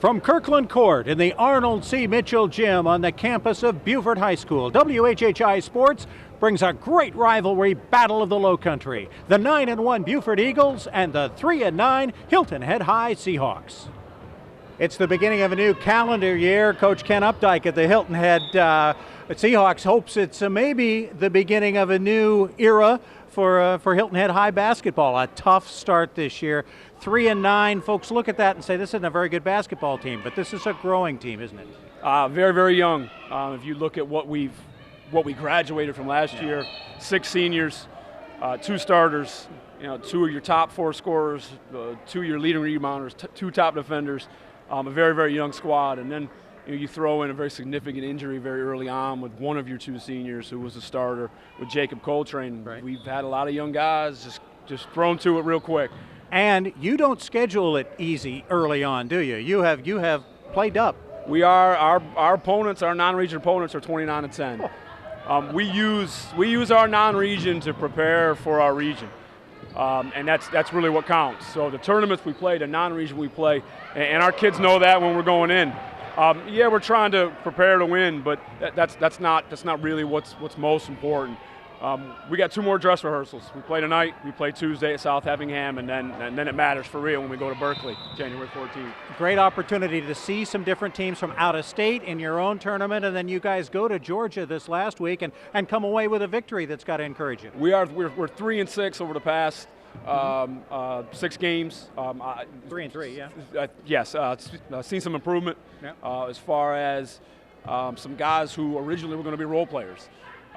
From Kirkland Court in the Arnold C. Mitchell Gym on the campus of Beaufort High School, WHHI Sports brings a great rivalry battle of the Lowcountry. The 9-1 Beaufort Eagles and the 3-9 Hilton Head High Seahawks. It's the beginning of a new calendar year. Coach Ken Updike at the Hilton Head Seahawks hopes it's maybe the beginning of a new era for Hilton Head High basketball. A tough start this year. 3-9. Folks look at that and say this isn't a very good basketball team, but this is a growing team, isn't it? Very, very young. If you look at what we graduated from last year, 6 seniors, 2 starters, 2 of your top 4 scorers, 2 of your leading rebounders, 2 top defenders, a very, very young squad, and then you throw in a very significant injury very early on with one of your 2 seniors who was a starter with Jacob Coltrane. Right. We've had a lot of young guys just thrown to it real quick. And you don't schedule it easy early on, do you? You have played up. We are our opponents, our non-region opponents are 29-10. Oh. We use our non-region to prepare for our region, and that's really what counts. So the tournaments we play, the non-region we play, and our kids know that when we're going in. Yeah, we're trying to prepare to win, but that's not really what's most important. We got 2 more dress rehearsals. We play tonight, we play Tuesday at South Effingham, and then it matters for real when we go to Berkeley, January 14th. Great opportunity to see some different teams from out of state in your own tournament, and then you guys go to Georgia this last week and come away with a victory that's got to encourage you. We're 3-6 over the past 6 games. 3-3, yeah. Yes, seen some improvement. Yeah. As far as some guys who originally were going to be role players.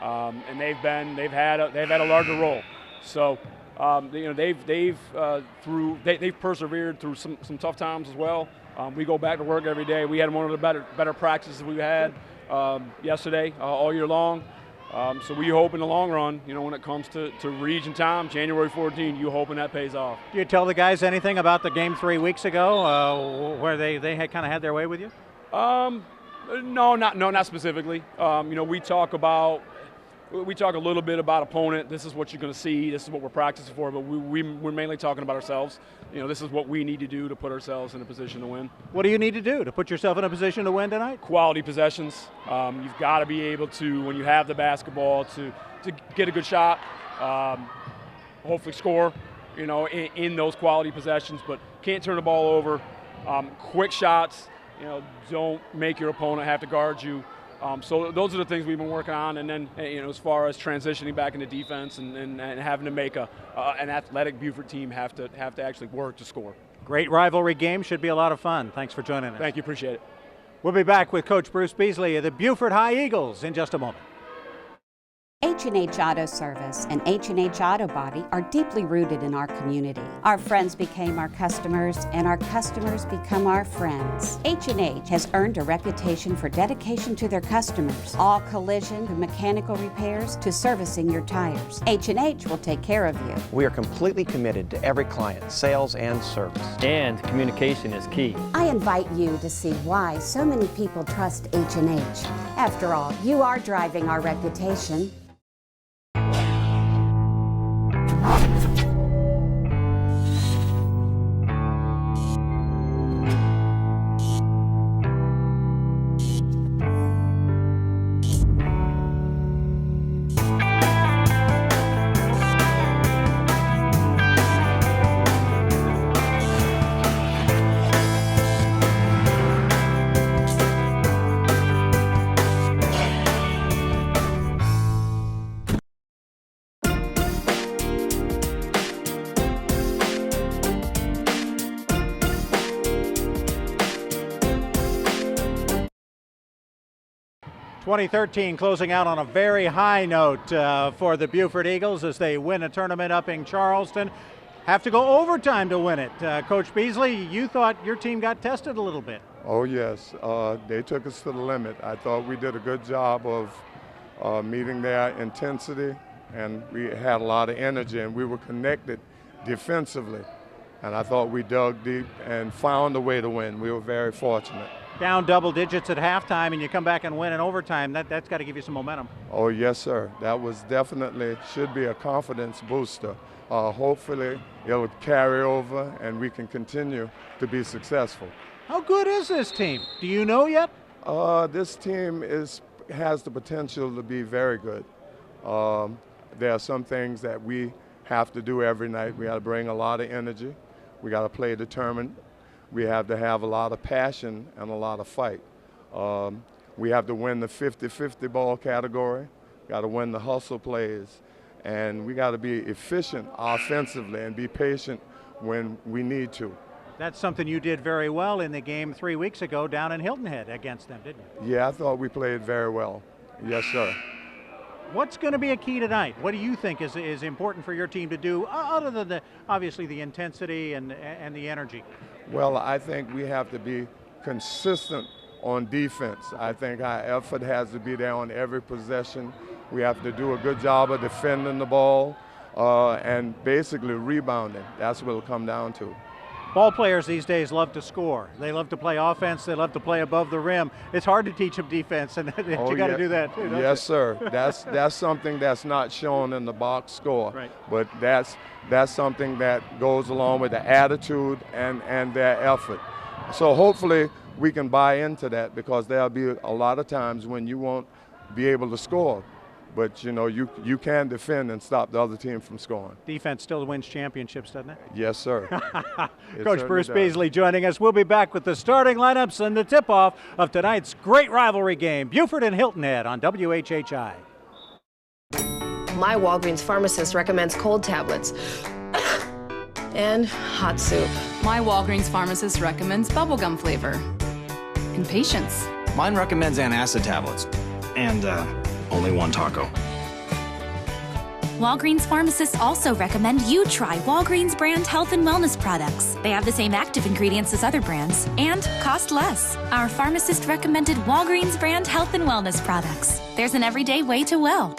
And they've had a larger role, so they've persevered through some tough times as well. We go back to work every day. We had one of the better practices we had yesterday all year long. So we hope in the long run, when it comes to region time, January 14, you hoping that pays off. Do you tell the guys anything about the game 3 weeks ago, where they had kind of had their way with you? No, not specifically. We talk a little bit about opponent. This is what you're going to see. This is what we're practicing for. But we're mainly talking about ourselves. This is what we need to do to put ourselves in a position to win. What do you need to do to put yourself in a position to win tonight? Quality possessions. You've got to be able to, when you have the basketball, to get a good shot. Hopefully score. In those quality possessions. But can't turn the ball over. Quick shots. Don't make your opponent have to guard you. So those are the things we've been working on, and then as far as transitioning back into defense and having to make an athletic Beaufort team have to actually work to score. Great rivalry game, should be a lot of fun. Thanks for joining us. Thank you, appreciate it. We'll be back with Coach Bruce Beasley of the Beaufort High Eagles in just a moment. H&H Auto Service and H&H Auto Body are deeply rooted in our community. Our friends became our customers, and our customers become our friends. H&H has earned a reputation for dedication to their customers. All collision and mechanical repairs to servicing your tires. H&H will take care of you. We are completely committed to every client, sales and service. And communication is key. I invite you to see why so many people trust H&H. After all, you are driving our reputation. '13 closing out on a very high note for the Beaufort Eagles as they win a tournament up in Charleston. Have to go overtime to win it. Coach Beasley, you thought your team got tested a little bit. Oh yes, they took us to the limit. I thought we did a good job of meeting their intensity, and we had a lot of energy, and we were connected defensively. And I thought we dug deep and found a way to win. We were very fortunate. down double digits at halftime and you come back and win in overtime, that's got to give you some momentum. Oh, yes, sir. That was definitely, should be a confidence booster. Hopefully, it'll carry over and we can continue to be successful. How good is this team? Do you know yet? This team has the potential to be very good. There are some things that we have to do every night. We got to bring a lot of energy. We got to play determined. We have to have a lot of passion and a lot of fight. We have to win the 50-50 ball category. Got to win the hustle plays. And we got to be efficient offensively and be patient when we need to. That's something you did very well in the game 3 weeks ago down in Hilton Head against them, didn't you? Yeah, I thought we played very well. Yes, sir. What's going to be a key tonight? What do you think is important for your team to do, other than obviously the intensity and the energy? Well, I think we have to be consistent on defense. I think our effort has to be there on every possession. We have to do a good job of defending the ball and basically rebounding. That's what it'll come down to. Ball players these days love to score. They love to play offense. They love to play above the rim. It's hard to teach them defense, and you got to do that too. Yes, sir. That's something that's not shown in the box score. Right. But that's something that goes along with the attitude and their effort. So hopefully we can buy into that, because there'll be a lot of times when you won't be able to score. But, you know, you can defend and stop the other team from scoring. Defense still wins championships, doesn't it? Yes, sir. Coach Bruce Beasley joining us. We'll be back with the starting lineups and the tip-off of tonight's great rivalry game, Beaufort and Hilton Head on WHHI. My Walgreens pharmacist recommends cold tablets and hot soup. My Walgreens pharmacist recommends bubblegum flavor and patience. Mine recommends antacid tablets and only one taco. Walgreens pharmacists also recommend you try Walgreens brand health and wellness products. They have the same active ingredients as other brands and cost less. Our pharmacist recommended Walgreens brand health and wellness products. There's an everyday way to well.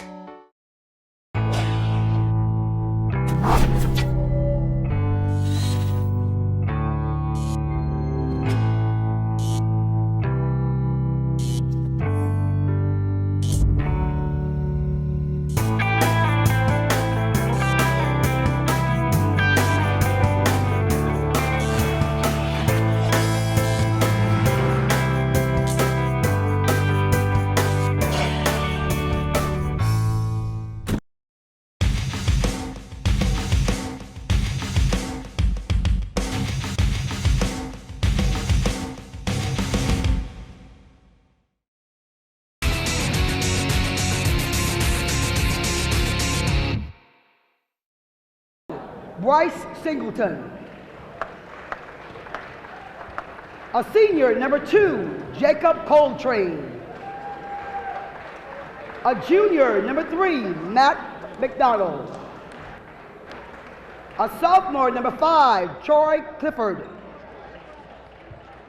Bryce Singleton. A senior, number 2, Jacob Coltrane. A junior, number 3, Matt McDonald. A sophomore, number 5, Troy Clifford.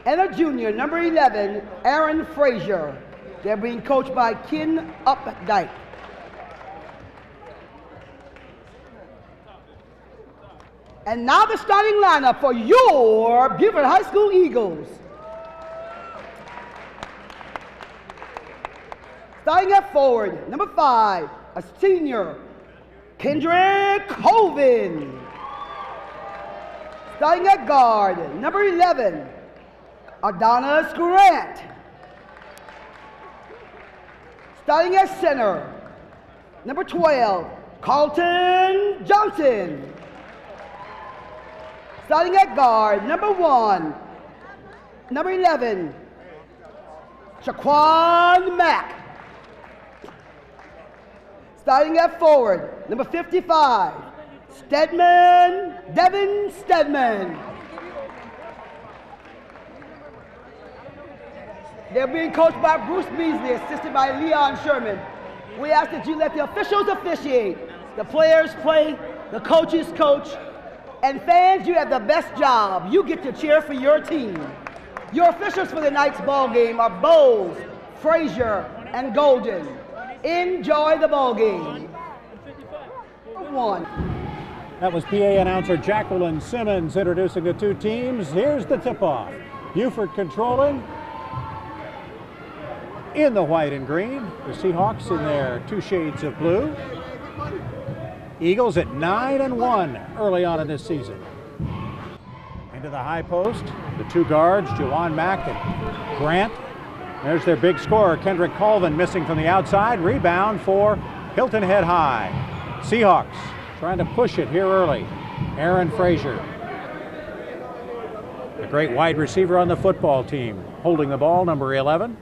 And a junior, number 11, Aaron Frazier. They're being coached by Ken Updike. And now the starting lineup for your Beaufort High School Eagles. Starting at forward, number 5, a senior, Kendrick Colvin. Starting at guard, number 11, Adonis Grant. Starting at center, number 12, Carlton Johnson. Starting at guard, number 1, number 11, Shaquan Mack. Starting at forward, number 55, Devin Stedman. They're being coached by Bruce Beasley, assisted by Leon Sherman. We ask that you let the officials officiate, the players play, the coaches coach, and fans, you have the best job. You get to cheer for your team. Your officials for the night's ball game are Bowles, Frazier, and Golden. Enjoy the ball game. 1. That was PA announcer Jacqueline Simmons introducing the two teams. Here's the tip-off. Beaufort controlling. in the white and green. The Seahawks in their 2 shades of blue. Eagles at 9-1 early on in this season. Into the high post, the 2 guards, Jawan Mack and Grant. There's their big scorer, Kendrick Colvin, missing from the outside. Rebound for Hilton Head High. Seahawks trying to push it here early. Aaron Frazier, a great wide receiver on the football team, holding the ball, number 11.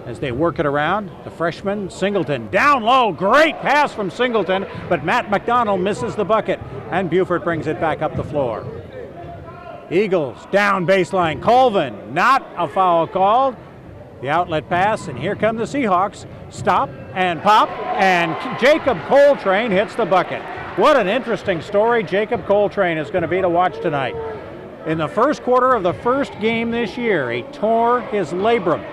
As they work it around, the freshman, Singleton, down low. Great pass from Singleton, but Matt McDonald misses the bucket, and Beaufort brings it back up the floor. Eagles down baseline. Colvin, not a foul called. The outlet pass, and here come the Seahawks. Stop and pop, and Jacob Coltrane hits the bucket. What an interesting story Jacob Coltrane is going to be to watch tonight. In the first quarter of the first game this year, he tore his labrum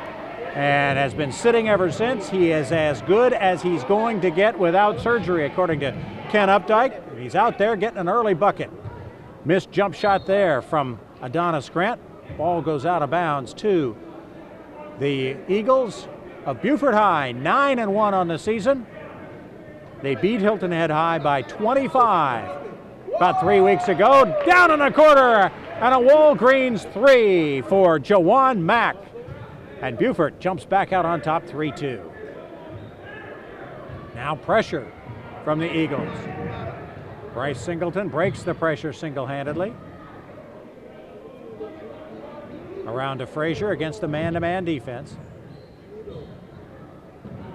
and has been sitting ever since. He is as good as he's going to get without surgery, according to Ken Updike. He's out there getting an early bucket. Missed jump shot there from Adonis Grant. Ball goes out of bounds to the Eagles of Beaufort High, 9-1 on the season. They beat Hilton Head High by 25 about 3 weeks ago. Down in the corner, and a Walgreens 3 for Jawan Mack. And Beaufort jumps back out on top, 3-2. Now pressure from the Eagles. Bryce Singleton breaks the pressure single-handedly. Around to Frazier against the man-to-man defense.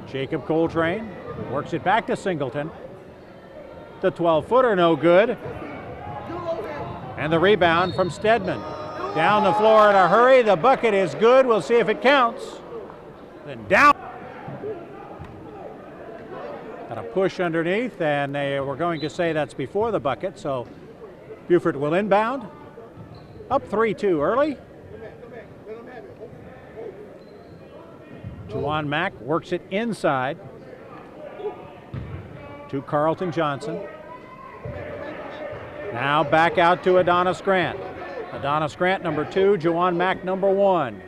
Jacob Coltrane works it back to Singleton. The 12-footer, no good. And the rebound from Stedman. Down the floor in a hurry. The bucket is good. We'll see if it counts. Then down. Got a push underneath, and they were going to say that's before the bucket, so Beaufort will inbound. Up 3-2 early. Jawan Mack works it inside to Carlton Johnson. Now back out to Adonis Grant. Adonis Grant, number 2, Jawan Mack, number 1.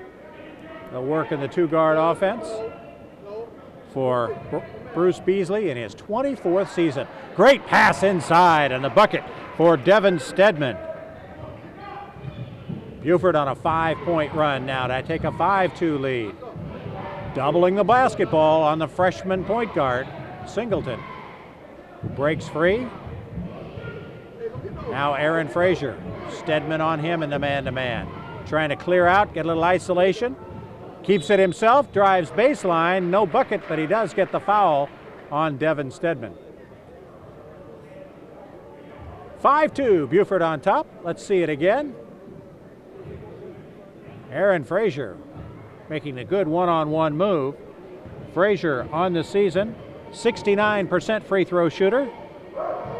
They'll work in the 2-guard offense for Bruce Beasley in his 24th season. Great pass inside, and the bucket for Devin Stedman. Beaufort on a 5-point run now to take a 5-2 lead. Doubling the basketball on the freshman point guard, Singleton. Breaks free. Now Aaron Frazier. Stedman on him in the man-to-man. Trying to clear out, get a little isolation. Keeps it himself, drives baseline. No bucket, but he does get the foul on Devin Stedman. 5-2, Beaufort on top. Let's see it again. Aaron Frazier making a good one-on-one move. Frazier on the season, 69% free throw shooter.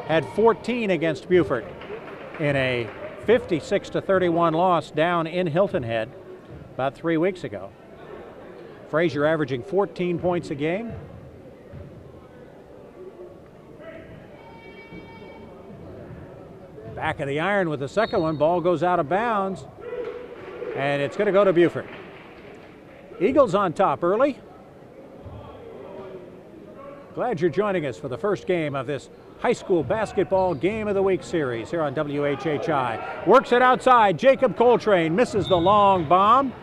Had 14 against Beaufort in a 56-31 loss down in Hilton Head about 3 weeks ago. Frazier averaging 14 points a game. Back of the iron with the second one. Ball goes out of bounds, and it's going to go to Beaufort. Eagles on top early. Glad you're joining us for the first game of this high school basketball Game of the Week series here on WHHI. Works it outside. Jacob Coltrane misses the long bomb.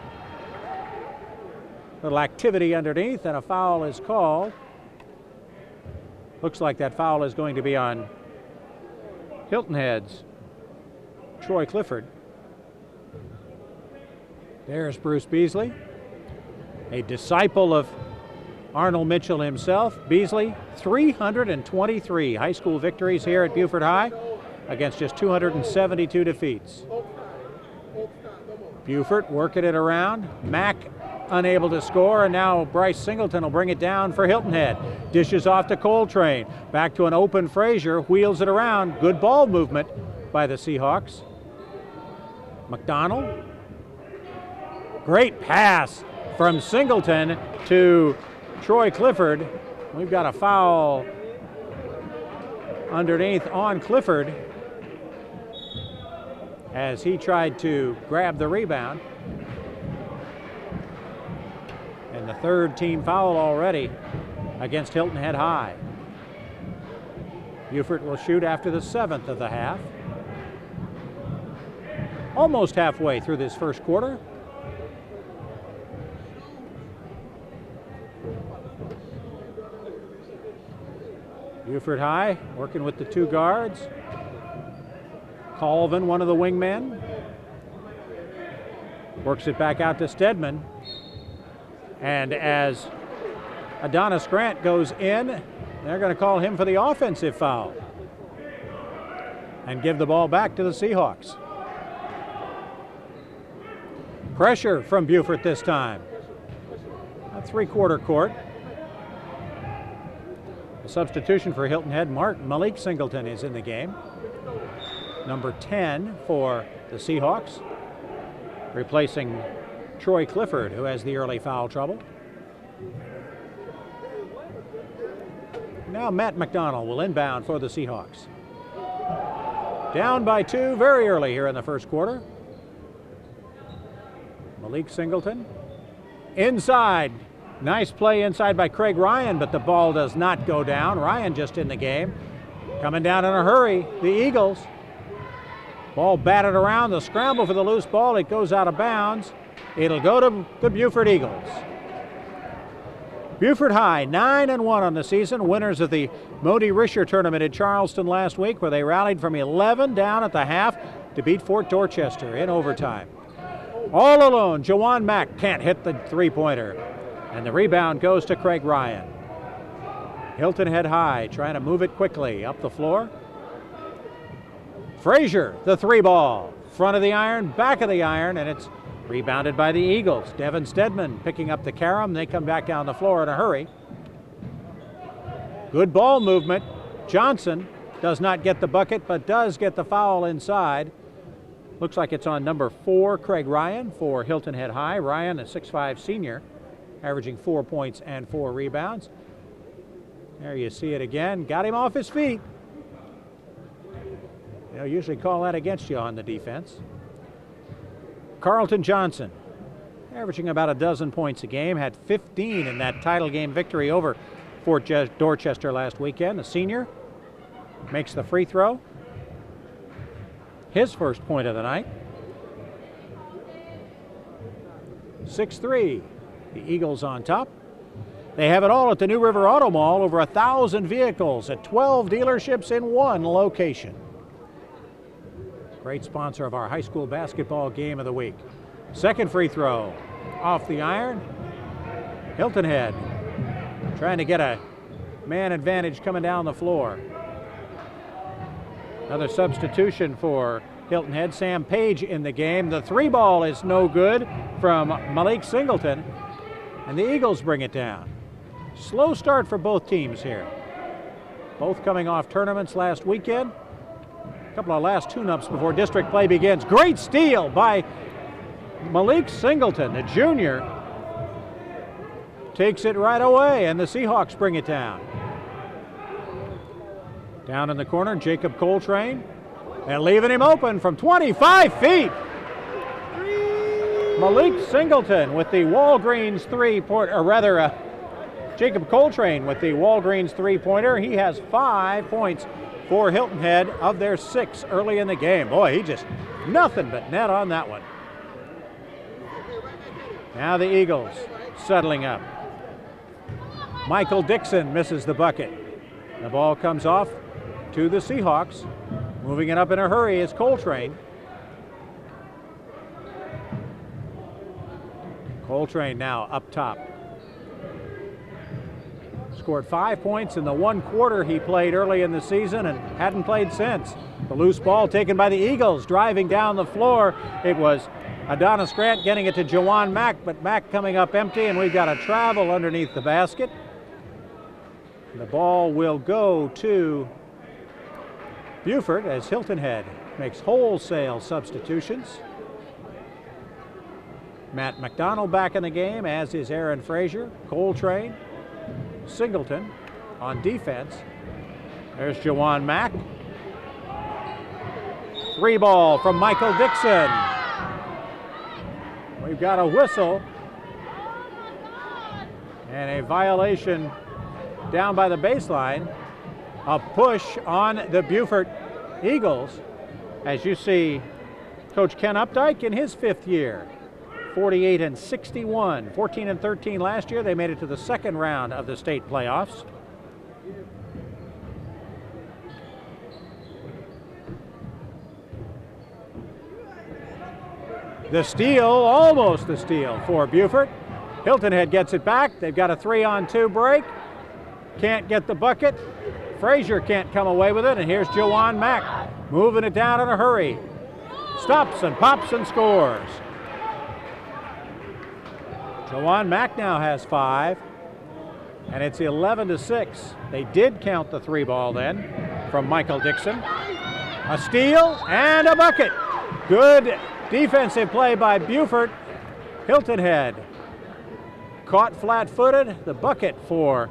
Little activity underneath, and a foul is called. Looks like that foul is going to be on Hilton Head's Troy Clifford. There's Bruce Beasley, a disciple of Arnold Mitchell himself. Beasley, 323 high school victories here at Beaufort High against just 272 defeats. Beaufort working it around. Mack unable to score, and now Bryce Singleton will bring it down for Hilton Head. Dishes off to Coltrane. Back to an open Frazier, wheels it around. Good ball movement by the Seahawks. McDonald. Great pass from Singleton to Troy Clifford. We've got a foul underneath on Clifford as he tried to grab the rebound. And And the third team foul already against Hilton Head High. Beaufort will shoot after the 7th of the half. Almost halfway through this first quarter. Beaufort High working with the two guards. Colvin, one of the wingmen, works it back out to Stedman. And as Adonis Grant goes in, they're going to call him for the offensive foul and give the ball back to the Seahawks. Pressure from Beaufort this time. A three-quarter court. A substitution for Hilton Head, Malik Singleton is in the game. Number 10 for the Seahawks, replacing Troy Clifford, who has the early foul trouble. Now Matt McDonald will inbound for the Seahawks. Down by 2 very early here in the first quarter. Malik Singleton inside. Nice play inside by Craig Ryan, but the ball does not go down. Ryan just in the game. Coming down in a hurry, the Eagles. Ball batted around, the scramble for the loose ball. It goes out of bounds. It'll go to the Beaufort Eagles. Beaufort High, 9-1 on the season, winners of the Modi Risher tournament in Charleston last week, where they rallied from 11 down at the half to beat Fort Dorchester in overtime. All alone, Jawan Mack can't hit the three-pointer, and the rebound goes to Craig Ryan. Hilton Head High trying to move it quickly up the floor. Frazier, the three ball, front of the iron, back of the iron, and it's rebounded by the Eagles. Devin Stedman picking up the carom. They come back down the floor in a hurry. Good ball movement. Johnson does not get the bucket, but does get the foul inside. Looks like it's on number 4, Craig Ryan, for Hilton Head High. Ryan, a 6'5" senior, averaging 4 points and 4 rebounds. There you see it again. Got him off his feet. They'll usually call that against you on the defense. Carlton Johnson, averaging about a dozen points a game, had 15 in that title game victory over Fort Dorchester last weekend. The senior makes the free throw. His first point of the night. 6-3, the Eagles on top. They have it all at the New River Auto Mall, over 1,000 vehicles at 12 dealerships in one location. Great sponsor of our high school basketball game of the week. Second free throw off the iron. Hilton Head trying to get a man advantage coming down the floor. Another substitution for Hilton Head. Sam Page in the game. The three ball is no good from Malik Singleton, and the Eagles bring it down. Slow start for both teams here. Both coming off tournaments last weekend. A couple of last tune-ups before district play begins. Great steal by Malik Singleton, the junior. Takes it right away, and the Seahawks bring it down. Down in the corner, Jacob Coltrane, and leaving him open from 25 feet. Malik Singleton with the Walgreens three-pointer, or rather, Jacob Coltrane with the Walgreens three-pointer. He has 5 points for Hilton Head of their 6 early in the game. Boy, he just nothing but net on that one. Now the Eagles settling up. Michael Dixon misses the bucket. The ball comes off to the Seahawks. Moving it up in a hurry is Coltrane. Coltrane now up top. Scored 5 points in the 1 quarter he played early in the season and hadn't played since. The loose ball taken by the Eagles, driving down the floor. It was Adonis Grant getting it to Jawan Mack, but Mack coming up empty, and we've got a travel underneath the basket. The ball will go to Beaufort as Hilton Head makes wholesale substitutions. Matt McDonald back in the game, as is Aaron Frazier. Coltrane, Singleton on defense. There's Jawan Mack. Three ball from Michael Dixon. We've got a whistle. And a violation down by the baseline. A push on the Beaufort Eagles. As you see, Coach Ken Updike in his 5th year. 48-61, 14-13 last year. They made it to the 2nd round of the state playoffs. The steal, almost the steal for Beaufort. Hilton Head gets it back. They've got a 3-on-2 break. Can't get the bucket. Frazier can't come away with it, and here's Jawan Mack moving it down in a hurry. Stops and pops and scores. Jawan Mack now has 5, and it's 11-6. They did count the 3 ball then from Michael Dixon. A steal and a bucket. Good defensive play by Beaufort. Hilton Head caught flat-footed. The bucket for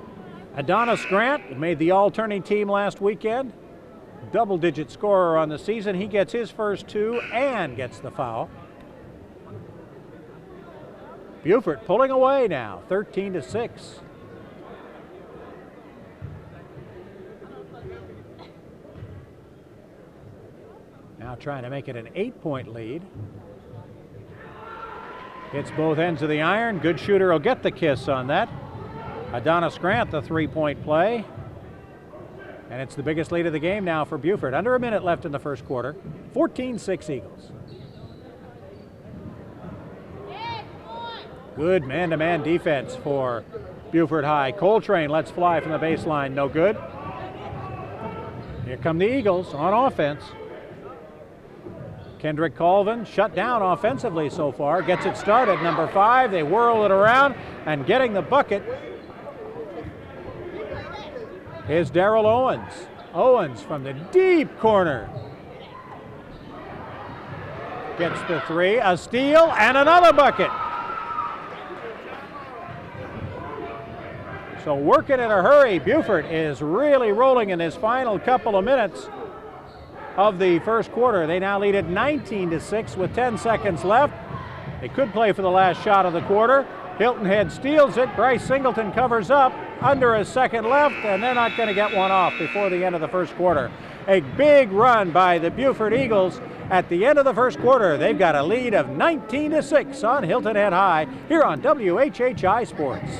Adonis Grant. He made the all-turning team last weekend. Double-digit scorer on the season. He gets his first 2 and gets the foul. Beaufort pulling away now, 13-6. Now trying to make it an 8-point lead. Hits both ends of the iron. Good shooter will get the kiss on that. Adonis Grant, the 3-point play. And it's the biggest lead of the game now for Beaufort. Under a minute left in the first quarter. 14-6 Eagles. Good man-to-man defense for Beaufort High. Coltrane lets fly from the baseline, no good. Here come the Eagles on offense. Kendrick Colvin shut down offensively so far. Gets it started, number 5. They whirl it around, and getting the bucket is Darrell Owens. Owens from the deep corner. Gets the 3, a steal, and another bucket. So working in a hurry, Beaufort is really rolling in his final couple of minutes of the first quarter. They now lead at 19-6 with 10 seconds left. They could play for the last shot of the quarter. Hilton Head steals it. Bryce Singleton covers up under a second left, and they're not going to get one off before the end of the first quarter. A big run by the Beaufort Eagles at the end of the first quarter. They've got a lead of 19-6 on Hilton Head High here on WHHI Sports.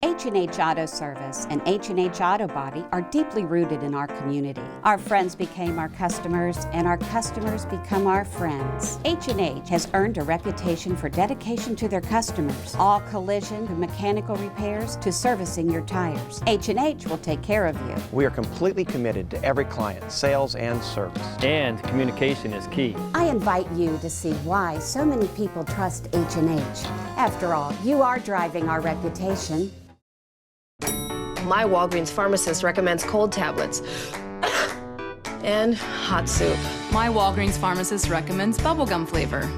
H&H Auto Service and H&H Auto Body are deeply rooted in our community. Our friends became our customers, and our customers become our friends. H&H has earned a reputation for dedication to their customers. All collision and mechanical repairs to servicing your tires. H&H will take care of you. We are completely committed to every client, sales and service. And communication is key. I invite you to see why so many people trust H&H. After all, you are driving our reputation. My Walgreens pharmacist recommends cold tablets and hot soup. My Walgreens pharmacist recommends bubblegum flavor.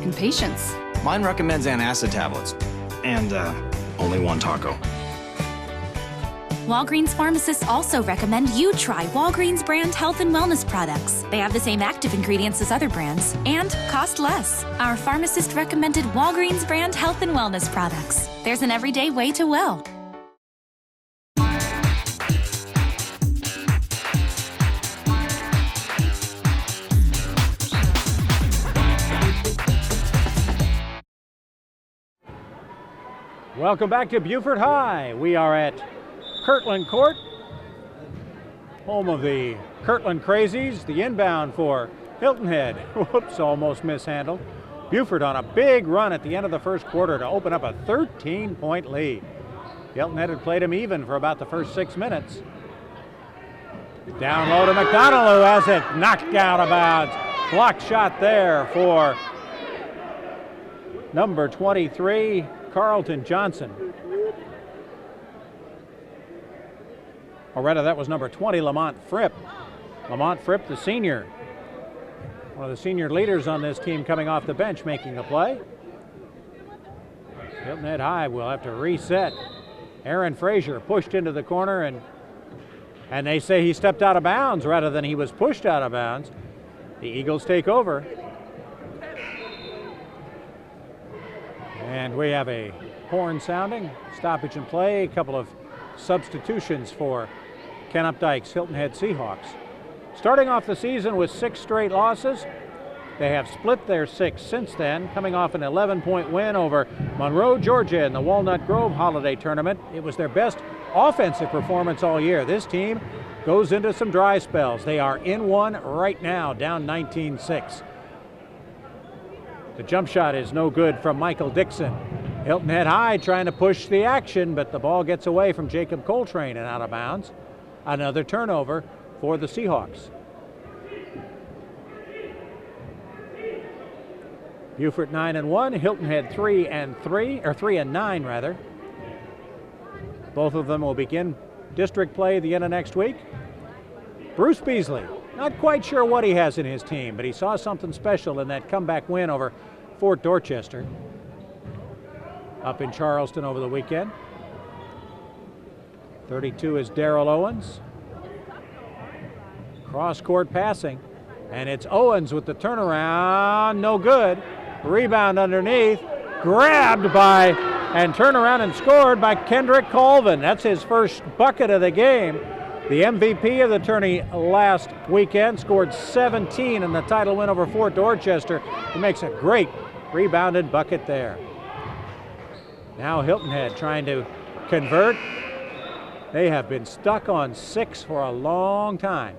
And patience. Mine recommends antacid tablets. And only 1 taco. Walgreens pharmacists also recommend you try Walgreens brand health and wellness products. They have the same active ingredients as other brands and cost less. Our pharmacist recommended Walgreens brand health and wellness products. There's an everyday way to well. Welcome back to Beaufort High. We are at Kirtland Court, home of the Kirtland Crazies. The inbound for Hilton Head. Whoops, almost mishandled. Beaufort on a big run at the end of the first quarter to open up a 13-point lead. Hilton Head had played him even for about the first 6 minutes. Down low to McDonald, who has it knocked out of bounds. Block shot there for number 23, Carlton Johnson. Or rather, that was number 20, Lamont Fripp. Lamont Fripp, the senior. One of the senior leaders on this team coming off the bench making a play. Hilton Head High will have to reset. Aaron Frazier pushed into the corner, and they say he stepped out of bounds rather than he was pushed out of bounds. The Eagles take over. And we have a horn sounding, stoppage and play, a couple of substitutions for Ken Updike's Hilton Head Seahawks. Starting off the season with 6 straight losses, they have split their 6 since then, coming off an 11-point win over Monroe, Georgia in the Walnut Grove Holiday Tournament. It was their best offensive performance all year. This team goes into some dry spells. They are in one right now, down 19-6. The jump shot is no good from Michael Dixon. Hilton Head High trying to push the action, but the ball gets away from Jacob Coltrane and out of bounds. Another turnover for the Seahawks. Beaufort 9-1, Hilton Head 3-9 rather. Both of them will begin district play at the end of next week. Bruce Beasley, not quite sure what he has in his team, but he saw something special in that comeback win over Fort Dorchester up in Charleston over the weekend. 32 is Darrell Owens. Cross-court passing, and it's Owens with the turnaround, no good. Rebound underneath, grabbed by and turned around and scored by Kendrick Colvin. That's his first bucket of the game. The MVP of the tourney last weekend scored 17 in the title win over Fort Dorchester. He makes a great rebounded bucket there. Now Hilton Head trying to convert. They have been stuck on 6 for a long time.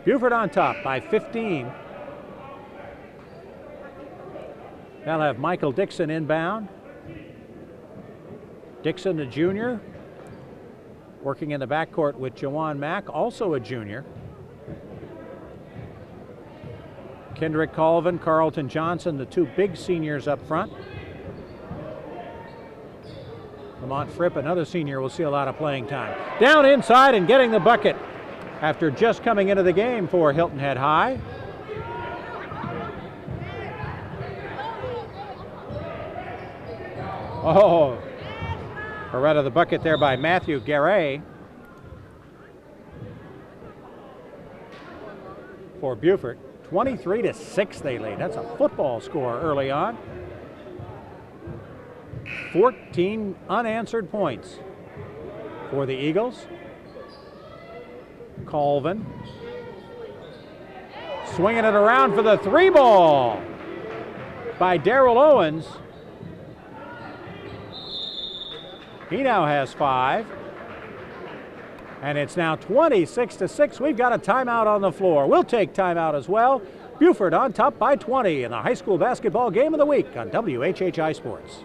Beaufort on top by 15. They'll have Michael Dixon inbound. Dixon, a junior, working in the backcourt with Jawan Mack, also a junior. Kendrick Colvin, Carlton Johnson, the 2 big seniors up front. Lamont Fripp, another senior, will see a lot of playing time. Down inside and getting the bucket after just coming into the game for Hilton Head High. Oh, or rather the bucket there by Matthew Garay for Beaufort. 23-6 they lead. That's a football score early on. 14 unanswered points for the Eagles. Colvin swinging it around for the 3 ball by Darrell Owens. He now has 5. And it's now 26-6. We've got a timeout on the floor. We'll take timeout as well. Beaufort on top by 20 in the high school basketball game of the week on WHHI Sports.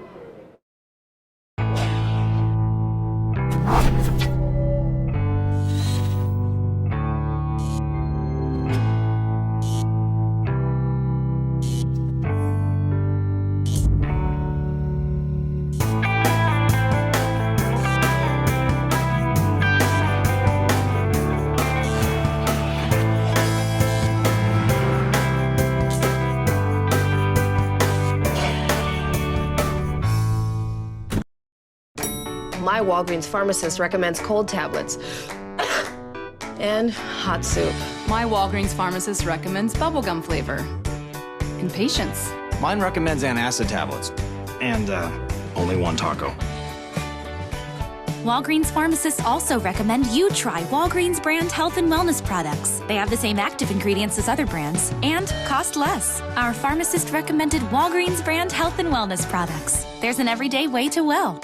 My Walgreens pharmacist recommends cold tablets and hot soup. My Walgreens pharmacist recommends bubblegum flavor. And patience. Mine recommends antacid tablets. And only 1 taco. Walgreens pharmacists also recommend you try Walgreens brand health and wellness products. They have the same active ingredients as other brands and cost less. Our pharmacist recommended Walgreens brand health and wellness products. There's an everyday way to well.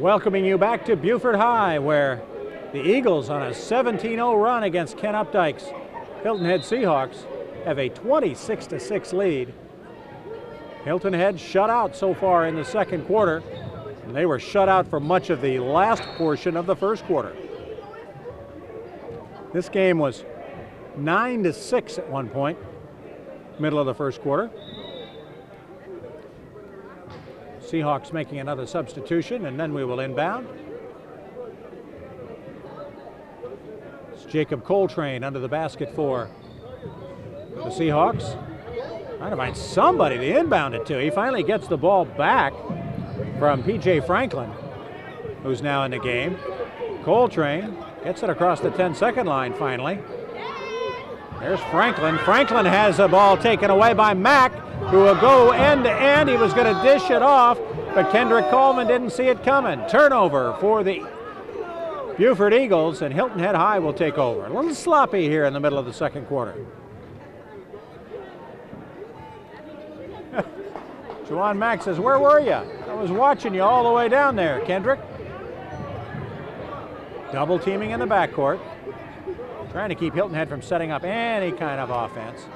Welcoming you back to Beaufort High, where the Eagles on a 17-0 run against Ken Updike's Hilton Head Seahawks have a 26-6 lead. Hilton Head shut out so far in the second quarter, and they were shut out for much of the last portion of the first quarter. This game was 9-6 at one point, middle of the first quarter. Seahawks making another substitution, and then we will inbound. It's Jacob Coltrane under the basket for the Seahawks. Trying to find somebody to inbound it to. He finally gets the ball back from P.J. Franklin, who's now in the game. Coltrane gets it across the 10-second line finally. There's Franklin. Franklin has the ball taken away by Mack, who will go end to end. He was going to dish it off, but Kendrick Coleman didn't see it coming. Turnover for the Beaufort Eagles, and Hilton Head High will take over. A little sloppy here in the middle of the second quarter. Juwan Mack says, "Where were you? I was watching you all the way down there, Kendrick." Double teaming in the backcourt. Trying to keep Hilton Head from setting up any kind of offense.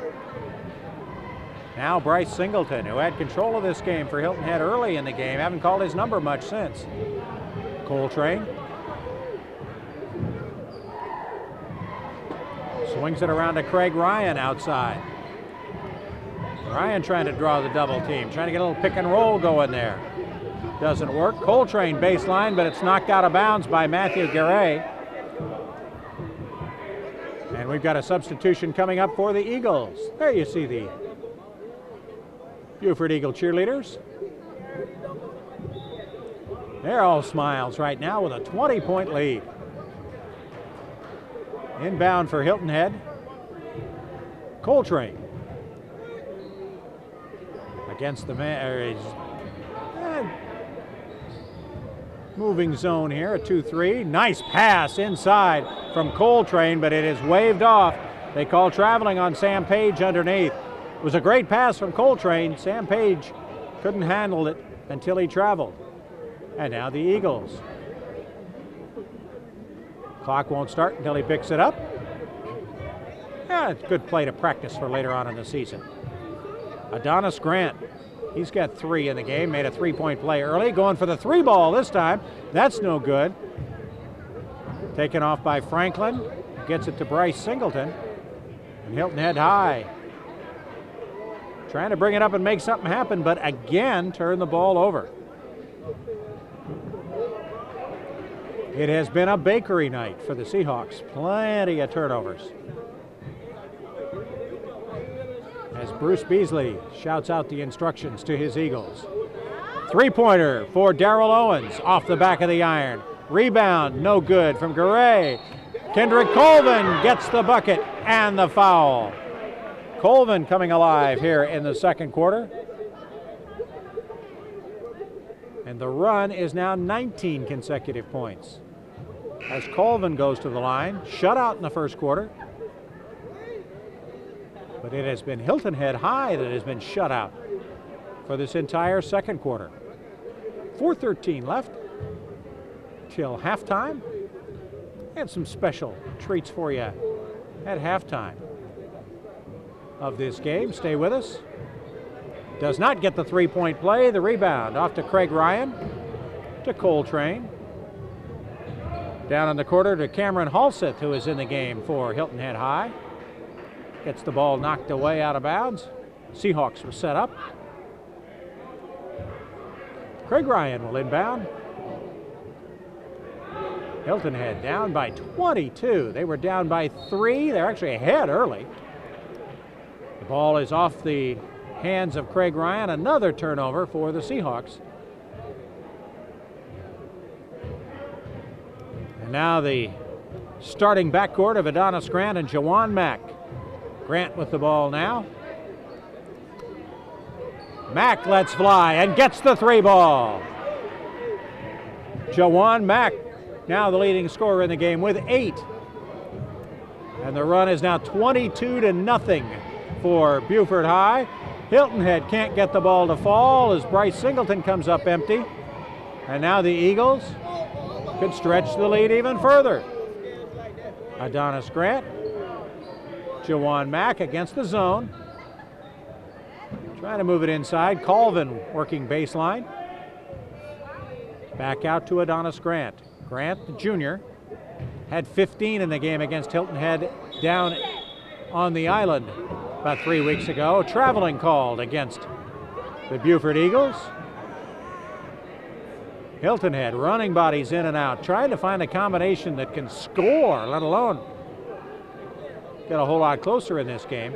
Now Bryce Singleton, who had control of this game for Hilton Head early in the game, haven't called his number much since. Coltrane. Swings it around to Craig Ryan outside. Ryan trying to draw the double team, trying to get a little pick and roll going there. Doesn't work. Coltrane baseline, but it's knocked out of bounds by Matthew Garay. And we've got a substitution coming up for the Eagles. There you see the Beaufort Eagle cheerleaders. They're all smiles right now with a 20-point lead. Inbound for Hilton Head. Coltrane. Against the moving zone here, a 2-3. Nice pass inside from Coltrane, but it is waved off. They call traveling on Sam Page underneath. It was a great pass from Coltrane. Sam Page couldn't handle it until he traveled. And now the Eagles. Clock won't start until he picks it up. Yeah, it's a good play to practice for later on in the season. Adonis Grant, he's got 3 in the game, made a 3-point play early, going for the 3 ball this time. That's no good. Taken off by Franklin, gets it to Bryce Singleton, and Hilton Head High. Trying to bring it up and make something happen, but again, turn the ball over. It has been a bakery night for the Seahawks. Plenty of turnovers. As Bruce Beasley shouts out the instructions to his Eagles. 3-pointer for Darrell Owens off the back of the iron. Rebound, no good from Garay. Kendrick Colvin gets the bucket and the foul. Colvin coming alive here in the second quarter. And the run is now 19 consecutive points. As Colvin goes to the line, shutout in the first quarter. But it has been Hilton Head High that has been shut out for this entire second quarter. 4:13 left till halftime. And some special treats for you at halftime of this game. Stay with us. Does not get the 3-point play. The rebound off to Craig Ryan, to Coltrane. Down in the quarter to Cameron Halseth, who is in the game for Hilton Head High. Gets the ball knocked away out of bounds. Seahawks were set up. Craig Ryan will inbound. Hilton Head down by 22. They were down by 3. They're actually ahead early. The ball is off the hands of Craig Ryan. Another turnover for the Seahawks. And now the starting backcourt of Adonis Grant and Juwan Mack. Grant with the ball now. Mack lets fly and gets the 3 ball. Juwan Mack, now the leading scorer in the game with 8. And the run is now 22-0 for Beaufort High. Hilton Head can't get the ball to fall as Bryce Singleton comes up empty. And now the Eagles could stretch the lead even further. Adonis Grant. Juwan Mack against the zone. Trying to move it inside. Colvin working baseline. Back out to Adonis Grant. Grant, the junior, had 15 in the game against Hilton Head down on the island about 3 weeks ago. Traveling called against the Beaufort Eagles. Hilton Head running bodies in and out, trying to find a combination that can score, let alone get a whole lot closer in this game.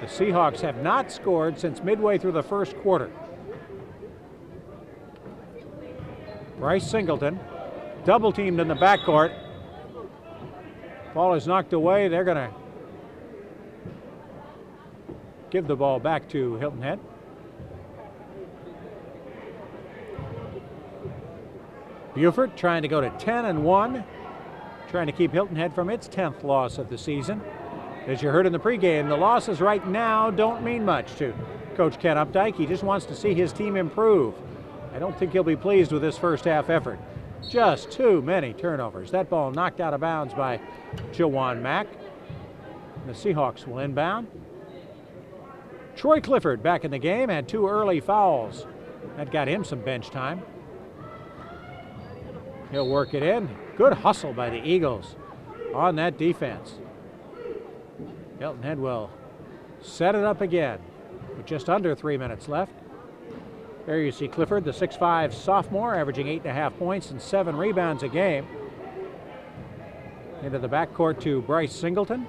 The Seahawks have not scored since midway through the first quarter. Bryce Singleton, double teamed in the backcourt. Ball is knocked away. They're going to give the ball back to Hilton Head. Beaufort trying to go to 10-1, trying to keep Hilton Head from its 10th loss of the season. As you heard in the pregame, the losses right now don't mean much to Coach Ken Updike. He just wants to see his team improve. I don't think he'll be pleased with this first half effort. Just too many turnovers. That ball knocked out of bounds by Jawan Mack. The Seahawks will inbound. Troy Clifford back in the game, had 2 early fouls. That got him some bench time. He'll work it in. Good hustle by the Eagles on that defense. Hilton Head will set it up again with just under 3 minutes left. There you see Clifford, the 6'5" sophomore, averaging 8.5 points and 7 rebounds a game. Into the backcourt to Bryce Singleton.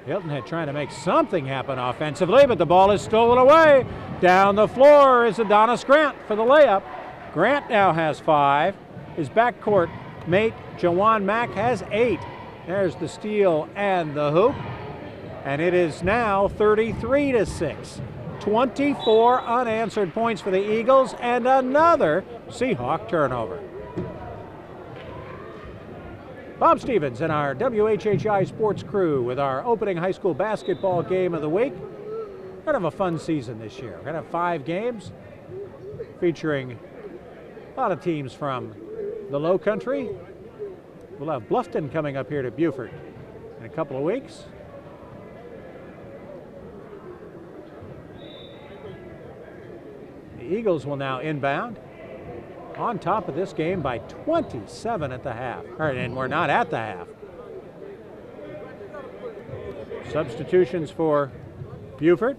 Hilton Head trying to make something happen offensively, but the ball is stolen away. Down the floor is Adonis Grant for the layup. Grant now has 5. His backcourt mate, Jawan Mack, has 8. There's the steal and the hoop. And it is now 33-6. 24 unanswered points for the Eagles and another Seahawk turnover. Bob Stevens and our WHHI sports crew with our opening high school basketball game of the week. We're going to have a fun season this year. We're going to have 5 games featuring a lot of teams from the Lowcountry. We'll have Bluffton coming up here to Beaufort in a couple of weeks. The Eagles will now inbound, on top of this game by 27 at the half. And we're not at the half. Substitutions for Beaufort.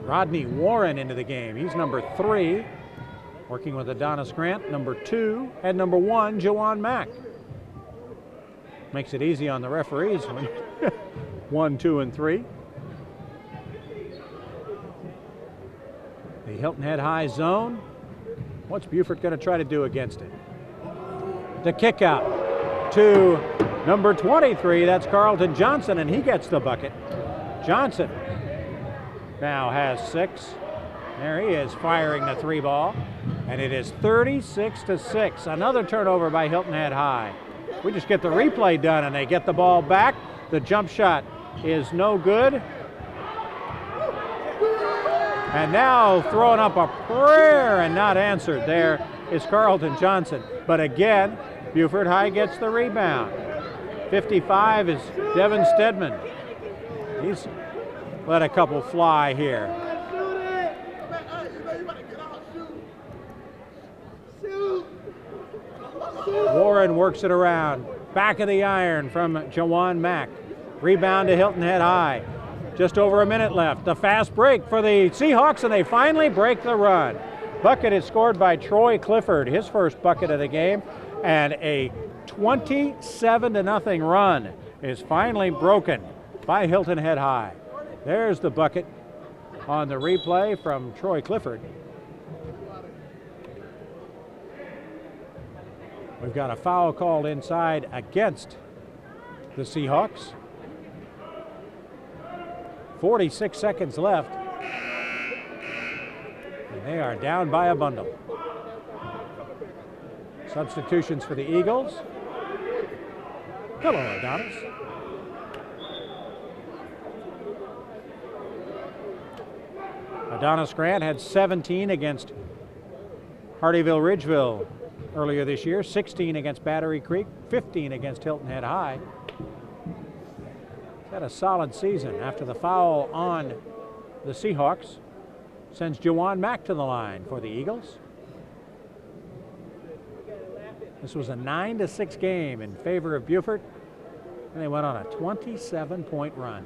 Rodney Warren into the game. He's number 3, working with Adonis Grant, number 2, and number 1, Jawan Mack. Makes it easy on the referees when 1, 2, and 3. The Hilton Head high zone. What's Beaufort going to try to do against it? The kick out to number 23. That's Carlton Johnson, and he gets the bucket. Johnson now has 6. There he is, firing the 3 ball. And it is 36-6. Another turnover by Hilton Head High. We just get the replay done, and they get the ball back. The jump shot is no good. And now throwing up a prayer and not answered. There is Carlton Johnson. But again, Beaufort High gets the rebound. 55 is Devin Stedman. He's let a couple fly here. Warren works it around. Back of the iron from Jawan Mack. Rebound to Hilton Head High. Just over a minute left. The fast break for the Seahawks, and they finally break the run. Bucket is scored by Troy Clifford, his first bucket of the game, and a 27-0 run is finally broken by Hilton Head High. There's the bucket on the replay from Troy Clifford. We've got a foul called inside against the Seahawks. 46 seconds left. And they are down by a bundle. Substitutions for the Eagles. Hello, Adonis. Adonis Grant had 17 against Hardyville Ridgeville earlier this year, 16 against Battery Creek, 15 against Hilton Head High. Had a solid season. After the foul on the Seahawks, sends Jawan Mack to the line for the Eagles. This was a 9-6 game in favor of Beaufort, and they went on a 27-point run.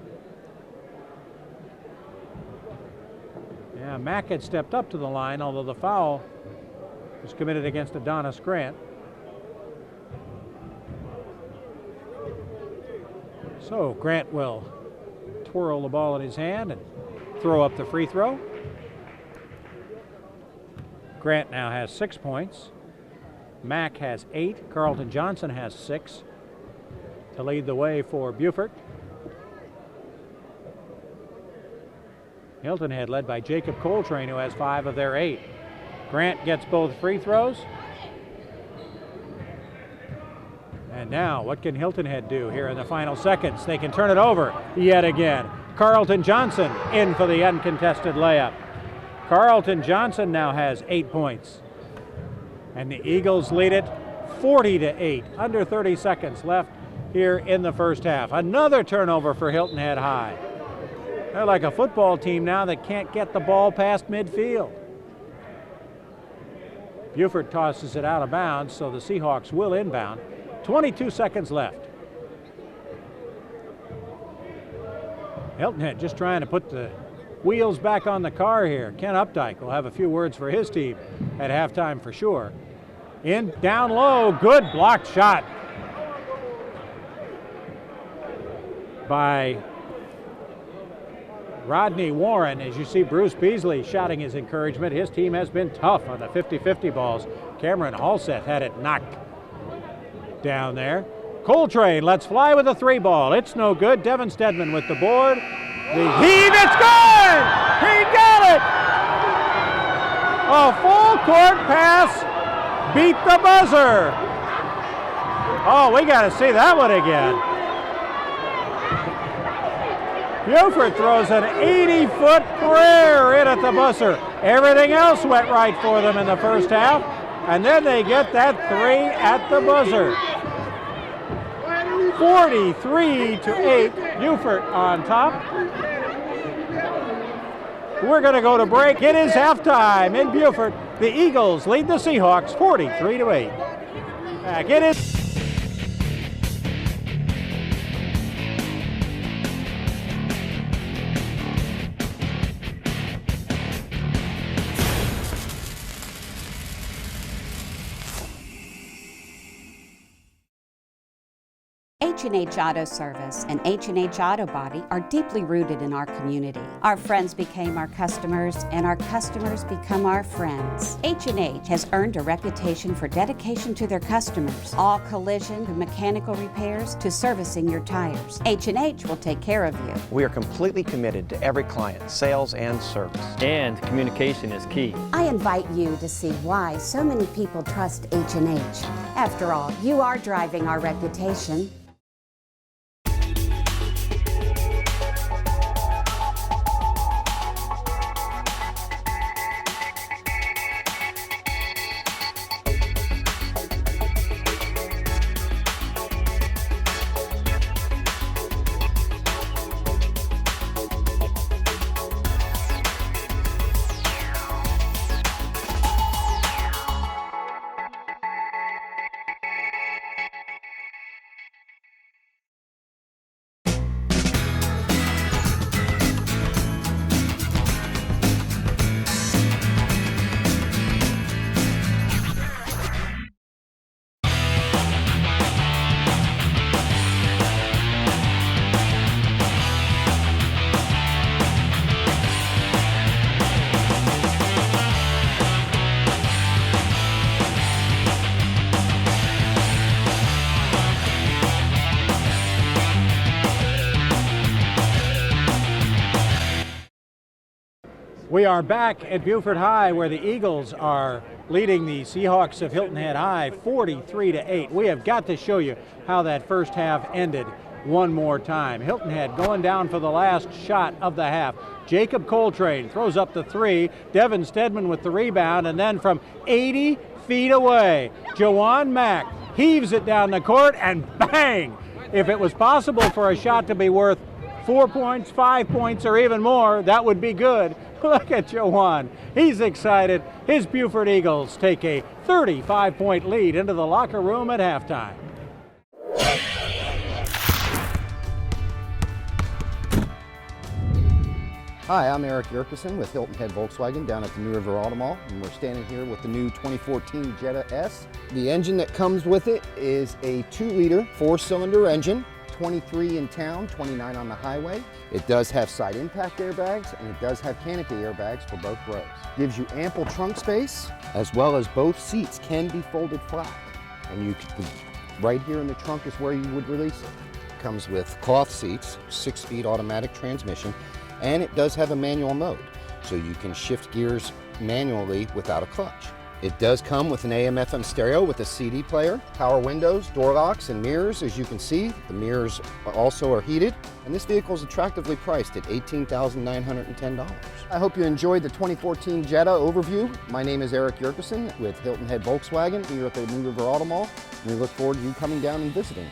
Yeah, Mack had stepped up to the line, although the foul was committed against Adonis Grant. So Grant will twirl the ball in his hand and throw up the free throw. Grant now has 6 points. Mack has 8. Carlton Johnson has 6 to lead the way for Beaufort. Hilton Head led by Jacob Coltrane, who has 5 of their 8. Grant gets both free throws. And now, what can Hilton Head do here in the final seconds? They can turn it over yet again. Carlton Johnson in for the uncontested layup. Carlton Johnson now has 8 points. And the Eagles lead it 40-8. Under 30 seconds left here in the first half. Another turnover for Hilton Head High. They're like a football team now that can't get the ball past midfield. Beaufort tosses it out of bounds, so the Seahawks will inbound. 22 seconds left. Hilton Head just trying to put the wheels back on the car here. Ken Updike will have a few words for his team at halftime for sure. In, down low, good blocked shot by Rodney Warren. As you see Bruce Beasley shouting his encouragement. His team has been tough on the 50-50 balls. Cameron Halseth had it knocked down there. Coltrane lets fly with a 3 ball. It's no good. Devin Stedman with the board. The heave, it's good! He got it! A full court pass beat the buzzer. Oh, we got to see that one again. Beaufort throws an 80-foot prayer in at the buzzer. Everything else went right for them in the first half, and then they get that 3 at the buzzer. 43-8, Beaufort on top. We're going to go to break. It is halftime in Beaufort. The Eagles lead the Seahawks 43-8. Back it is. H&H Auto Service and H&H Auto Body are deeply rooted in our community. Our friends became our customers, and our customers become our friends. H&H has earned a reputation for dedication to their customers. All collision to mechanical repairs to servicing your tires. H&H will take care of you. We are completely committed to every client, sales and service. And communication is key. I invite you to see why so many people trust H&H. After all, you are driving our reputation. We are back at Beaufort High, where the Eagles are leading the Seahawks of Hilton Head High 43-8. We have got to show you how that first half ended one more time. Hilton Head going down for the last shot of the half. Jacob Coltrane throws up the 3. Devin Stedman with the rebound, and then from 80 feet away, Jawan Mack heaves it down the court, and bang! If it was possible for a shot to be worth 4 points, 5 points, or even more, that would be good. Look at Jawan. He's excited. His Beaufort Eagles take a 35-point lead into the locker room at halftime. Hi, I'm Eric Yerkison with Hilton Head Volkswagen down at the New River Auto Mall, and we're standing here with the new 2014 Jetta S. The engine that comes with it is a 2-liter 4-cylinder engine. 23 in town, 29 on the highway. It does have side impact airbags, and it does have canopy airbags for both rows. Gives you ample trunk space, as well as both seats can be folded flat. And you can, right here in the trunk is where you would release it. Comes with cloth seats, 6-speed automatic transmission, and it does have a manual mode, so you can shift gears manually without a clutch. It does come with an AM/FM stereo with a CD player, power windows, door locks, and mirrors. As you can see, the mirrors also are heated, and this vehicle is attractively priced at $18,910. I hope you enjoyed the 2014 Jetta overview. My name is Eric Yerkesen with Hilton Head Volkswagen here at the New River Auto Mall, and we look forward to you coming down and visiting.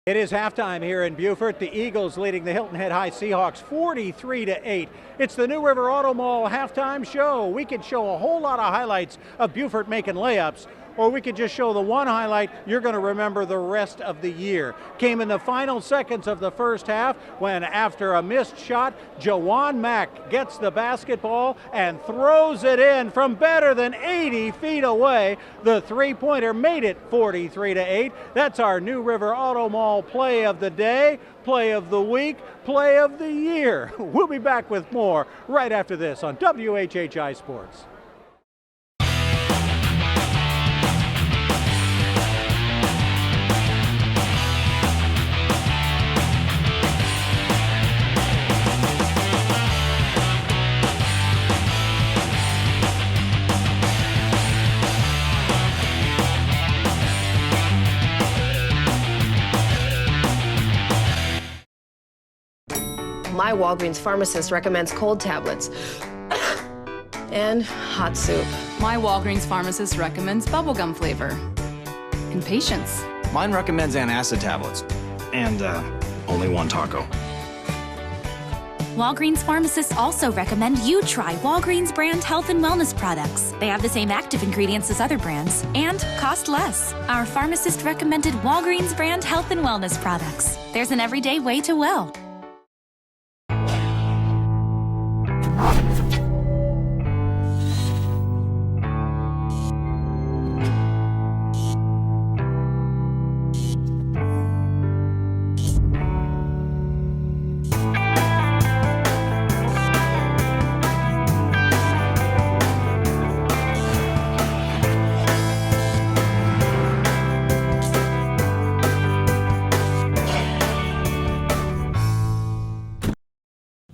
It is halftime here in Beaufort. The Eagles leading the Hilton Head High Seahawks 43-8. It's the New River Auto Mall halftime show. We could show a whole lot of highlights of Beaufort making layups, or we could just show the one highlight you're going to remember the rest of the year. Came in the final seconds of the first half when, after a missed shot, Jawan Mack gets the basketball and throws it in from better than 80 feet away. The three-pointer made it 43-8. That's our New River Auto Mall play of the day, play of the week, play of the year. We'll be back with more right after this on WHHI Sports. My Walgreens pharmacist recommends cold tablets and hot soup. My Walgreens pharmacist recommends bubblegum flavor and patience. Mine recommends antacid tablets and only one taco. Walgreens pharmacists also recommend you try Walgreens brand health and wellness products. They have the same active ingredients as other brands and cost less. Our pharmacist recommended Walgreens brand health and wellness products. There's an everyday way to well.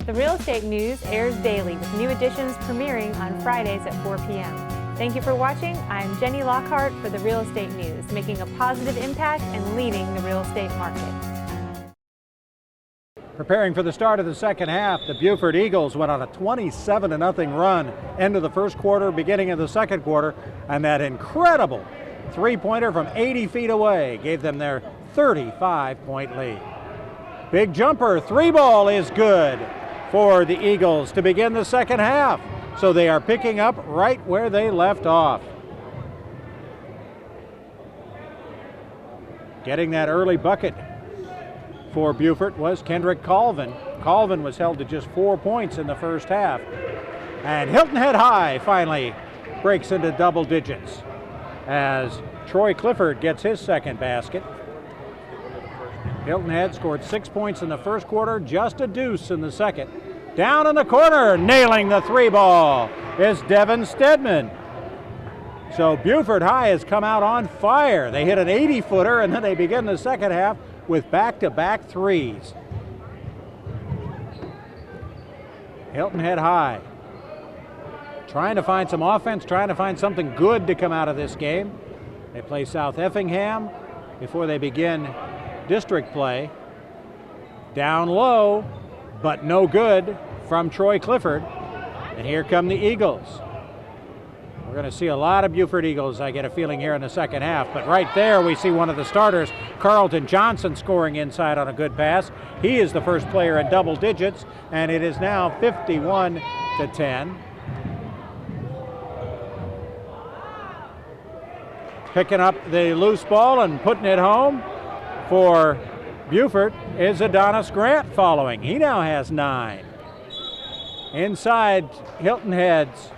The Real Estate News airs daily with new editions premiering on Fridays at 4 p.m. Thank you for watching. I'm Jenny Lockhart for the Real Estate News, making a positive impact and leading the real estate market. Preparing for the start of the second half, the Beaufort Eagles went on a 27-0 run, end of the first quarter, beginning of the second quarter, and that incredible three-pointer from 80 feet away gave them their 35-point lead. Big jumper, three ball is good for the Eagles to begin the second half. So they are picking up right where they left off. Getting that early bucket for Beaufort was Kendrick Colvin. Colvin was held to just 4 points in the first half. And Hilton Head High finally breaks into double digits as Troy Clifford gets his second basket. Hilton Head scored 6 points in the first quarter, just a deuce in the second. Down in the corner, nailing the three ball, is Devin Stedman. So Beaufort High has come out on fire. They hit an 80-footer, and then they begin the second half with back-to-back threes. Hilton Head High trying to find some offense, trying to find something good to come out of this game. They play South Effingham before they begin district play. Down low, but no good from Troy Clifford. And here come the Eagles. We're going to see a lot of Beaufort Eagles, I get a feeling, here in the second half. But right there we see one of the starters, Carlton Johnson, scoring inside on a good pass. He is the first player in double digits, and it is now 51-10. Picking up the loose ball and putting it home for Beaufort is Adonis Grant following. He now has 9. Inside Hilton Head's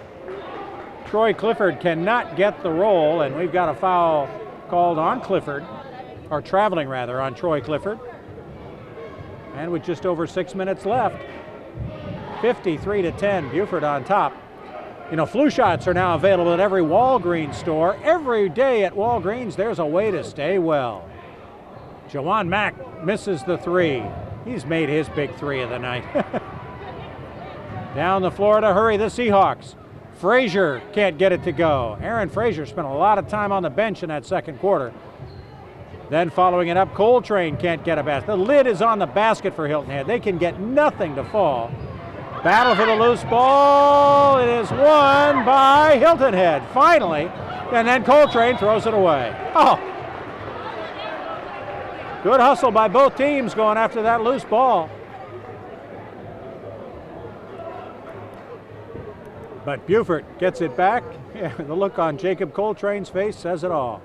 Troy Clifford cannot get the roll, and we've got a foul called on Clifford, or traveling rather, on Troy Clifford. And with just over 6 minutes left, 53-10, Beaufort on top. You know, flu shots are now available at every Walgreens store. Every day at Walgreens, there's a way to stay well. Jawan Mack misses the 3. He's made his big 3 of the night. Down the floor to hurry the Seahawks. Frazier can't get it to go. Aaron Frazier spent a lot of time on the bench in that second quarter. Then following it up, Coltrane can't get a basket. The lid is on the basket for Hilton Head. They can get nothing to fall. Battle for the loose ball. It is won by Hilton Head, finally. And then Coltrane throws it away. Oh! Good hustle by both teams going after that loose ball. But Beaufort gets it back. Yeah, the look on Jacob Coltrane's face says it all.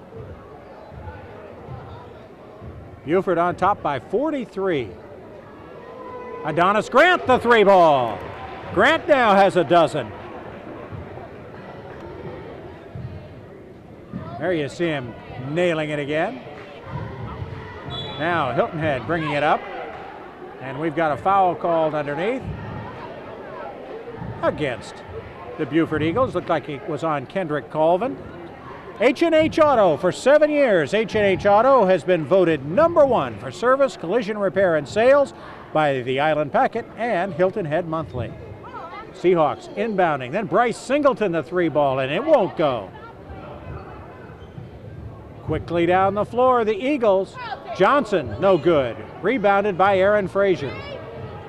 Beaufort on top by 43. Adonis Grant, the 3 ball. Grant now has a dozen. There you see him nailing it again. Now Hilton Head bringing it up. And we've got a foul called underneath against the Beaufort Eagles. Looked like it was on Kendrick Colvin. H&H Auto, for 7 years, H&H Auto has been voted #1 for service, collision repair, and sales by the Island Packet and Hilton Head Monthly. Seahawks inbounding, then Bryce Singleton the 3 ball, and it won't go. Quickly down the floor, the Eagles. Johnson, no good. Rebounded by Aaron Frazier.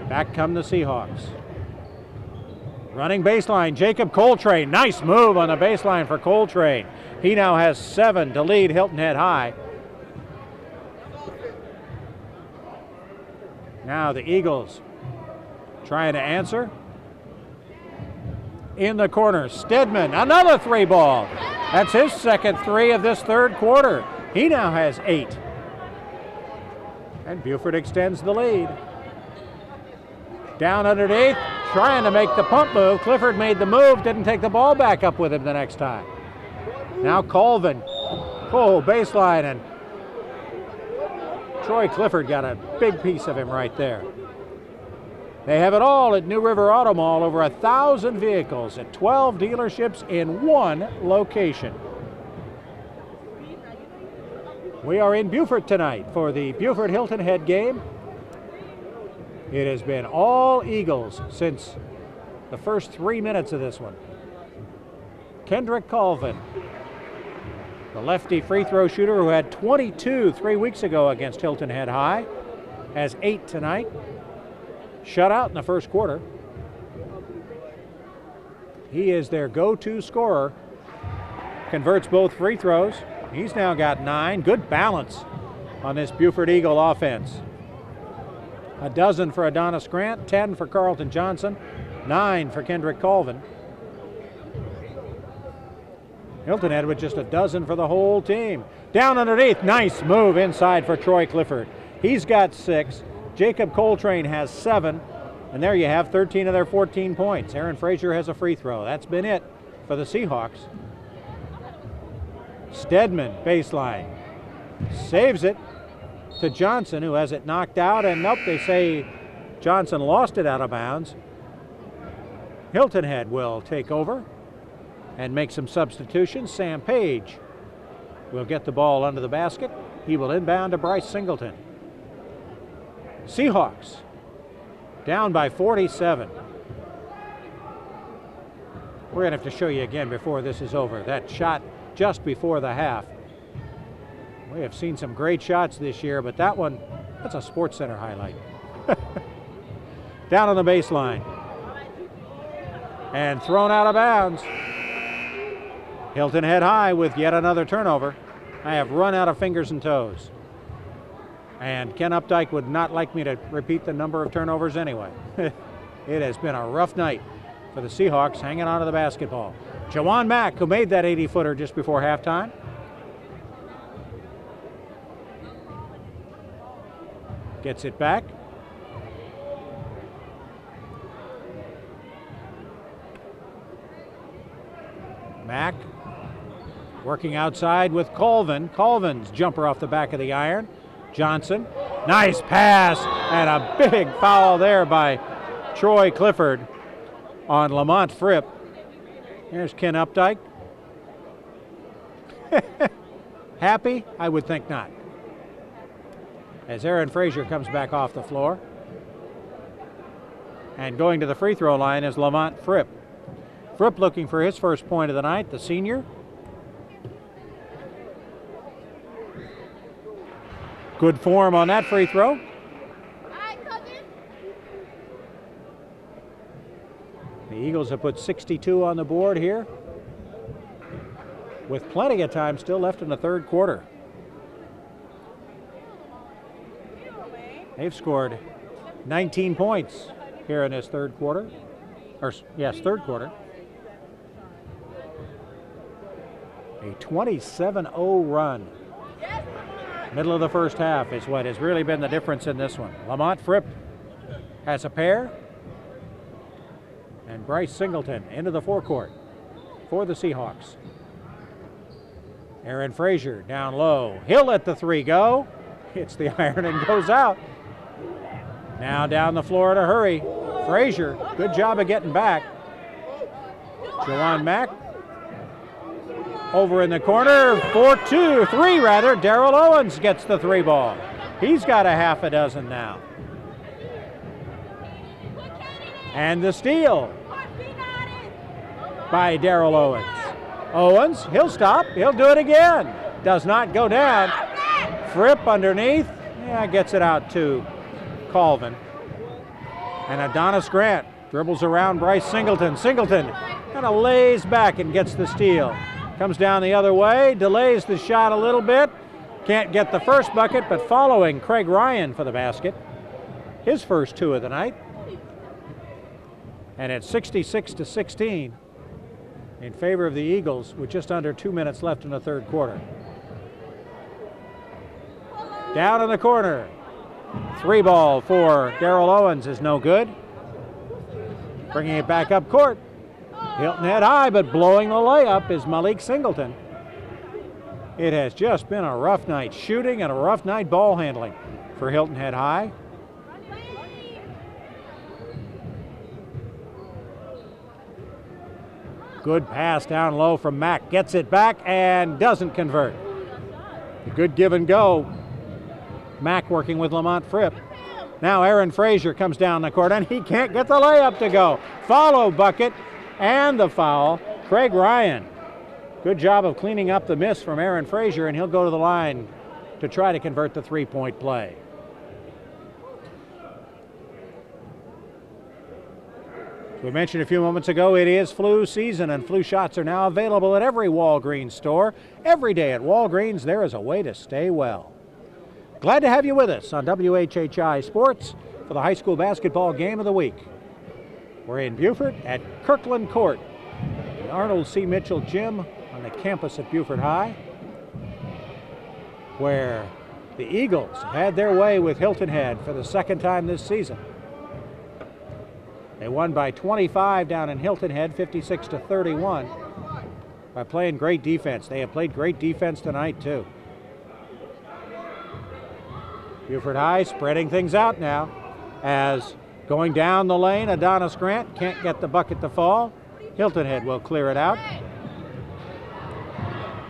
Back come the Seahawks. Running baseline, Jacob Coltrane. Nice move on the baseline for Coltrane. He now has 7 to lead Hilton Head High. Now the Eagles trying to answer. In the corner, Stedman, another 3 ball. That's his second 3 of this third quarter. He now has 8. And Beaufort extends the lead. Down underneath, trying to make the pump move. Clifford made the move, didn't take the ball back up with him the next time. Now Colvin, baseline, and Troy Clifford got a big piece of him right there. They have it all at New River Auto Mall, over 1,000 vehicles at 12 dealerships in 1 location. We are in Beaufort tonight for the Beaufort Hilton Head game. It has been all Eagles since the first 3 minutes of this one. Kendrick Colvin, the lefty free throw shooter who had 22 3 weeks ago against Hilton Head High, has 8 tonight. Shutout in the first quarter. He is their go-to scorer. Converts both free throws. He's now got 9. Good balance on this Beaufort Eagle offense. A dozen for Adonis Grant, 10 for Carlton Johnson, 9 for Kendrick Colvin. Hilton Head with just a dozen for the whole team. Down underneath, nice move inside for Troy Clifford. He's got 6. Jacob Coltrane has 7. And there you have 13 of their 14 points. Aaron Frazier has a free throw. That's been it for the Seahawks. Stedman, baseline. Saves it to Johnson, who has it knocked out. And nope, they say Johnson lost it out of bounds. Hilton Head will take over and make some substitutions. Sam Page will get the ball under the basket. He will inbound to Bryce Singleton. Seahawks down by 47. We're going to have to show you again before this is over. That shot just before the half. We have seen some great shots this year, but that one, that's a Sports Center highlight. Down on the baseline. And thrown out of bounds. Hilton head high with yet another turnover. I have run out of fingers and toes. And Ken Updike would not like me to repeat the number of turnovers anyway. It has been a rough night for the Seahawks hanging on to the basketball. Jawan Mack, who made that 80-footer just before halftime. Gets it back. Mack working outside with Colvin. Colvin's jumper off the back of the iron. Johnson, nice pass, and a big foul there by Troy Clifford on Lamont Fripp. Here's Ken Updike. Happy? I would think not. As Aaron Frazier comes back off the floor. And going to the free throw line is Lamont Fripp. Fripp looking for his first point of the night, the senior. Good form on that free throw. The Eagles have put 62 on the board here, with plenty of time still left in the third quarter. They've scored 19 points here in this third quarter. Third quarter. A 27-0 run. Middle of the first half is what has really been the difference in this one. Lamont Fripp has a pair. And Bryce Singleton into the forecourt for the Seahawks. Aaron Frazier down low. He'll let the three go. Hits the iron and goes out. Now down the floor in a hurry. Frazier, good job of getting back. Jawan Mack over in the corner. 3 rather. Darrell Owens gets the three ball. He's got a half a dozen now. And the steal by Darrell Owens. Owens, he'll stop. He'll do it again. Does not go down. Fripp underneath. Yeah, gets it out to Colvin. And Adonis Grant dribbles around Bryce Singleton. Singleton kind of lays back and gets the steal. Comes down the other way, delays the shot a little bit. Can't get the first bucket, but following Craig Ryan for the basket. His first 2 of the night. And it's 66-16 in favor of the Eagles with just under 2 minutes left in the third quarter. Down in the corner. 3 ball for Darrell Owens is no good. Bringing it back up court. Hilton head high, but blowing the layup is Malik Singleton. It has just been a rough night shooting and a rough night ball handling for Hilton head high. Good pass down low from Mack. Gets it back and doesn't convert. A good give and go. Mack working with Lamont Fripp. Now Aaron Frazier comes down the court and he can't get the layup to go. Follow bucket and the foul. Craig Ryan. Good job of cleaning up the miss from Aaron Frazier, and he'll go to the line to try to convert the three-point play. As we mentioned a few moments ago, it is flu season, and flu shots are now available at every Walgreens store. Every day at Walgreens, there is a way to stay well. Glad to have you with us on WHHI Sports for the high school basketball game of the week. We're in Beaufort at Kirkland Court, the Arnold C. Mitchell Gym on the campus at Beaufort High, where the Eagles had their way with Hilton Head for the second time this season. They won by 25 down in Hilton Head, 56-31, by playing great defense. They have played great defense tonight, too. Beaufort High spreading things out now as going down the lane, Adonis Grant can't get the bucket to fall. Hilton Head will clear it out.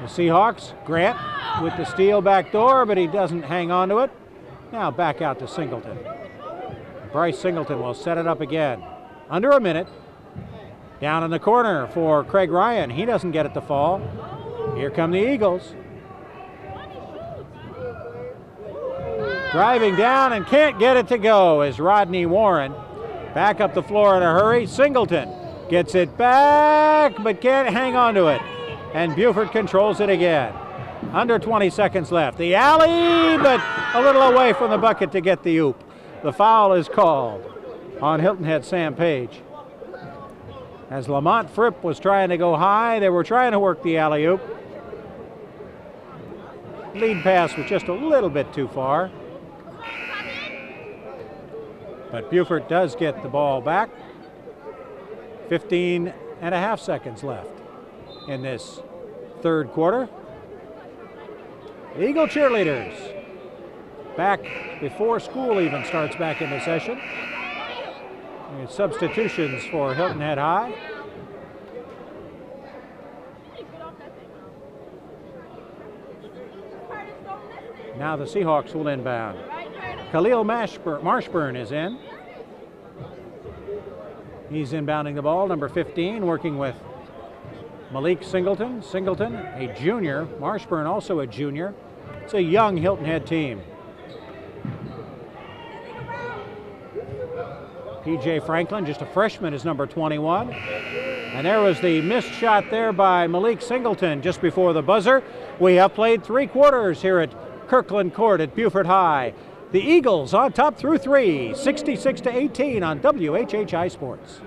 The Seahawks, Grant with the steal back door, but he doesn't hang on to it. Now back out to Singleton. Bryce Singleton will set it up again. Under a minute. Down in the corner for Craig Ryan. He doesn't get it to fall. Here come the Eagles. Driving down and can't get it to go is Rodney Warren. Back up the floor in a hurry. Singleton gets it back but can't hang on to it. And Beaufort controls it again. Under 20 seconds left. The alley, but a little away from the bucket to get the oop. The foul is called on Hilton head Sam Page. As Lamont Fripp was trying to go high, they were trying to work the alley-oop. Lead pass was just a little bit too far. But Beaufort does get the ball back. 15 and a half seconds left in this third quarter. Eagle cheerleaders back before school even starts back into session. And substitutions for Hilton Head High. Now the Seahawks will inbound. Khalil Marshburn is in. He's inbounding the ball, number 15, working with Malik Singleton. Singleton, a junior. Marshburn, also a junior. It's a young Hilton Head team. P.J. Franklin, just a freshman, is number 21. And there was the missed shot there by Malik Singleton just before the buzzer. We have played 3 quarters here at Kirkland Court at Beaufort High. The Eagles on top through 3, 66-18 on WHHI Sports.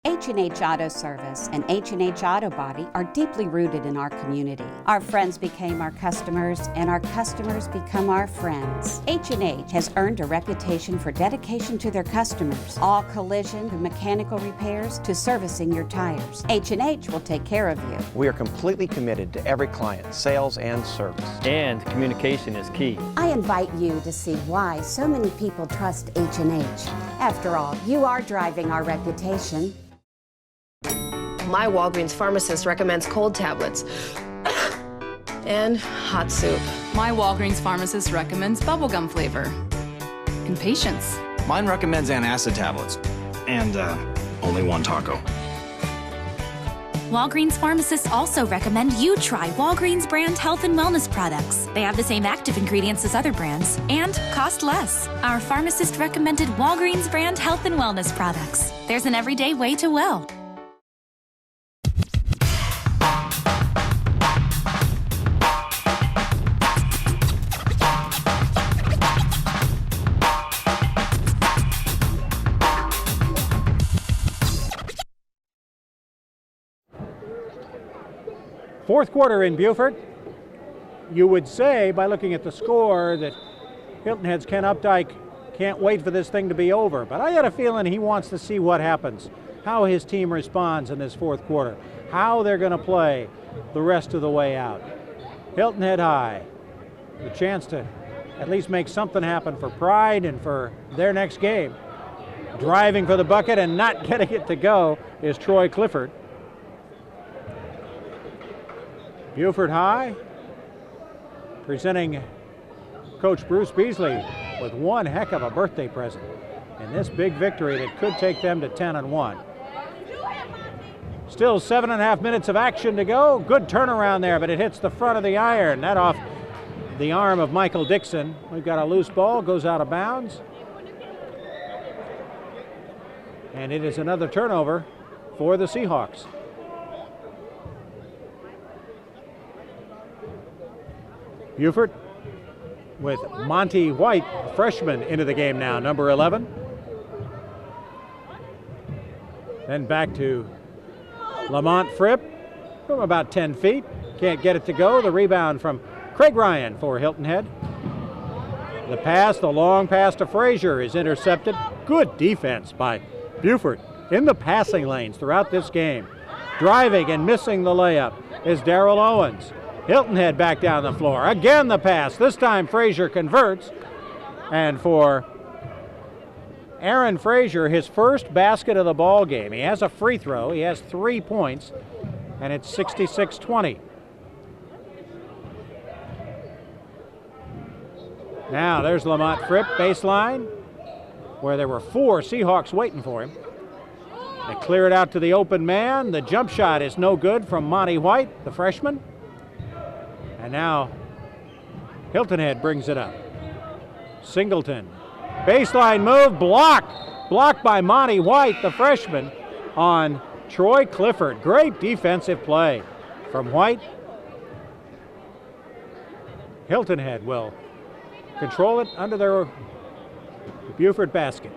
H&H Auto Service and H&H Auto Body are deeply rooted in our community. Our friends became our customers, and our customers become our friends. H&H has earned a reputation for dedication to their customers. All collision and mechanical repairs to servicing your tires. H&H will take care of you. We are completely committed to every client, sales and service. And communication is key. I invite you to see why so many people trust H&H. After all, you are driving our reputation. My Walgreens pharmacist recommends cold tablets and hot soup. My Walgreens pharmacist recommends bubblegum flavor. And patience. Mine recommends antacid tablets. And only one taco. Walgreens pharmacists also recommend you try Walgreens brand health and wellness products. They have the same active ingredients as other brands and cost less. Our pharmacist recommended Walgreens brand health and wellness products. There's an everyday way to well. Fourth quarter in Beaufort. You would say, by looking at the score, that Hilton Head's Ken Updike can't wait for this thing to be over. But I got a feeling he wants to see what happens, how his team responds in this fourth quarter, how they're going to play the rest of the way out. Hilton Head High, the chance to at least make something happen for pride and for their next game. Driving for the bucket and not getting it to go is Troy Clifford. Beaufort High presenting Coach Bruce Beasley with one heck of a birthday present in this big victory that could take them to 10-1. Still 7.5 minutes of action to go. Good turnaround there, but it hits the front of the iron. That off the arm of Michael Dixon. We've got a loose ball, goes out of bounds. And it is another turnover for the Seahawks. Beaufort with Monty White, freshman, into the game now, number 11. Then back to Lamont Fripp from about 10 feet. Can't get it to go. The rebound from Craig Ryan for Hilton Head. The pass, the long pass to Frazier is intercepted. Good defense by Beaufort in the passing lanes throughout this game. Driving and missing the layup is Darrell Owens. Hilton Head back down the floor. Again the pass. This time Frazier converts. And for Aaron Frazier, his first basket of the ball game. He has a free throw. He has 3 points. And it's 66-20. Now there's Lamont Fripp, baseline. where there were 4 Seahawks waiting for him. They clear it out to the open man. The jump shot is no good from Monty White, the freshman. And now Hilton Head brings it up. Singleton. Baseline move, blocked by Monty White, the freshman, on Troy Clifford. Great defensive play from White. Hilton Head will control it under their Beaufort basket.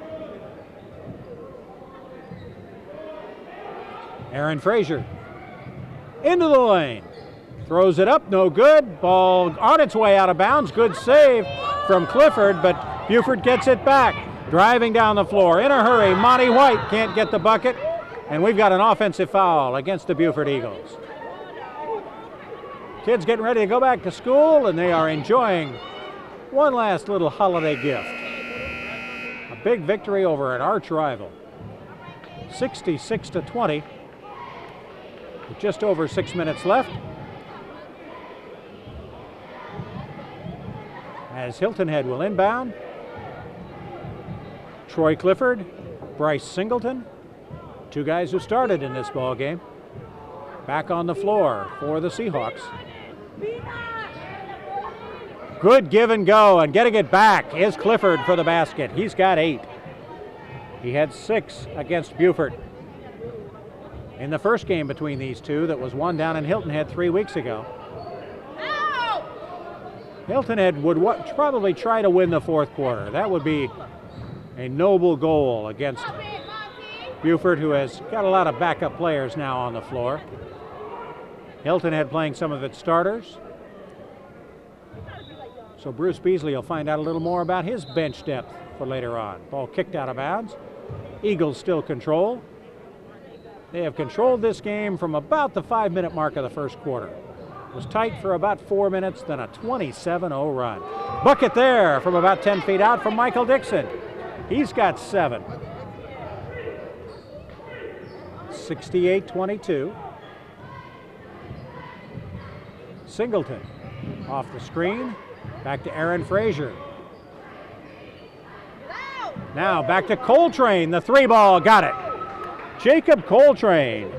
Aaron Frazier into the lane. Throws it up, no good. Ball on its way out of bounds. Good save from Clifford, but Beaufort gets it back. Driving down the floor in a hurry. Monty White can't get the bucket, and we've got an offensive foul against the Beaufort Eagles. Kids getting ready to go back to school, and they are enjoying one last little holiday gift. A big victory over an arch rival. 66-20. With just over 6 minutes left. As Hilton Head will inbound. Troy Clifford, Bryce Singleton, 2 guys who started in this ball game, back on the floor for the Seahawks. Good give and go, and getting it back is Clifford for the basket. He's got 8. He had 6 against Beaufort in the first game between these two that was won down in Hilton Head 3 weeks ago. Hilton Head would probably try to win the 4th quarter. That would be a noble goal against Beaufort, who has got a lot of backup players now on the floor. Hilton Head playing some of its starters. So Bruce Beasley will find out a little more about his bench depth for later on. Ball kicked out of bounds. Eagles still control. They have controlled this game from about the 5-minute mark of the first quarter. It was tight for about 4 minutes, then a 27-0 run. Bucket there from about 10 feet out from Michael Dixon. He's got 7. 68-22. Singleton off the screen. Back to Aaron Frazier. Now back to Coltrane. The 3-ball got it. Jacob Coltrane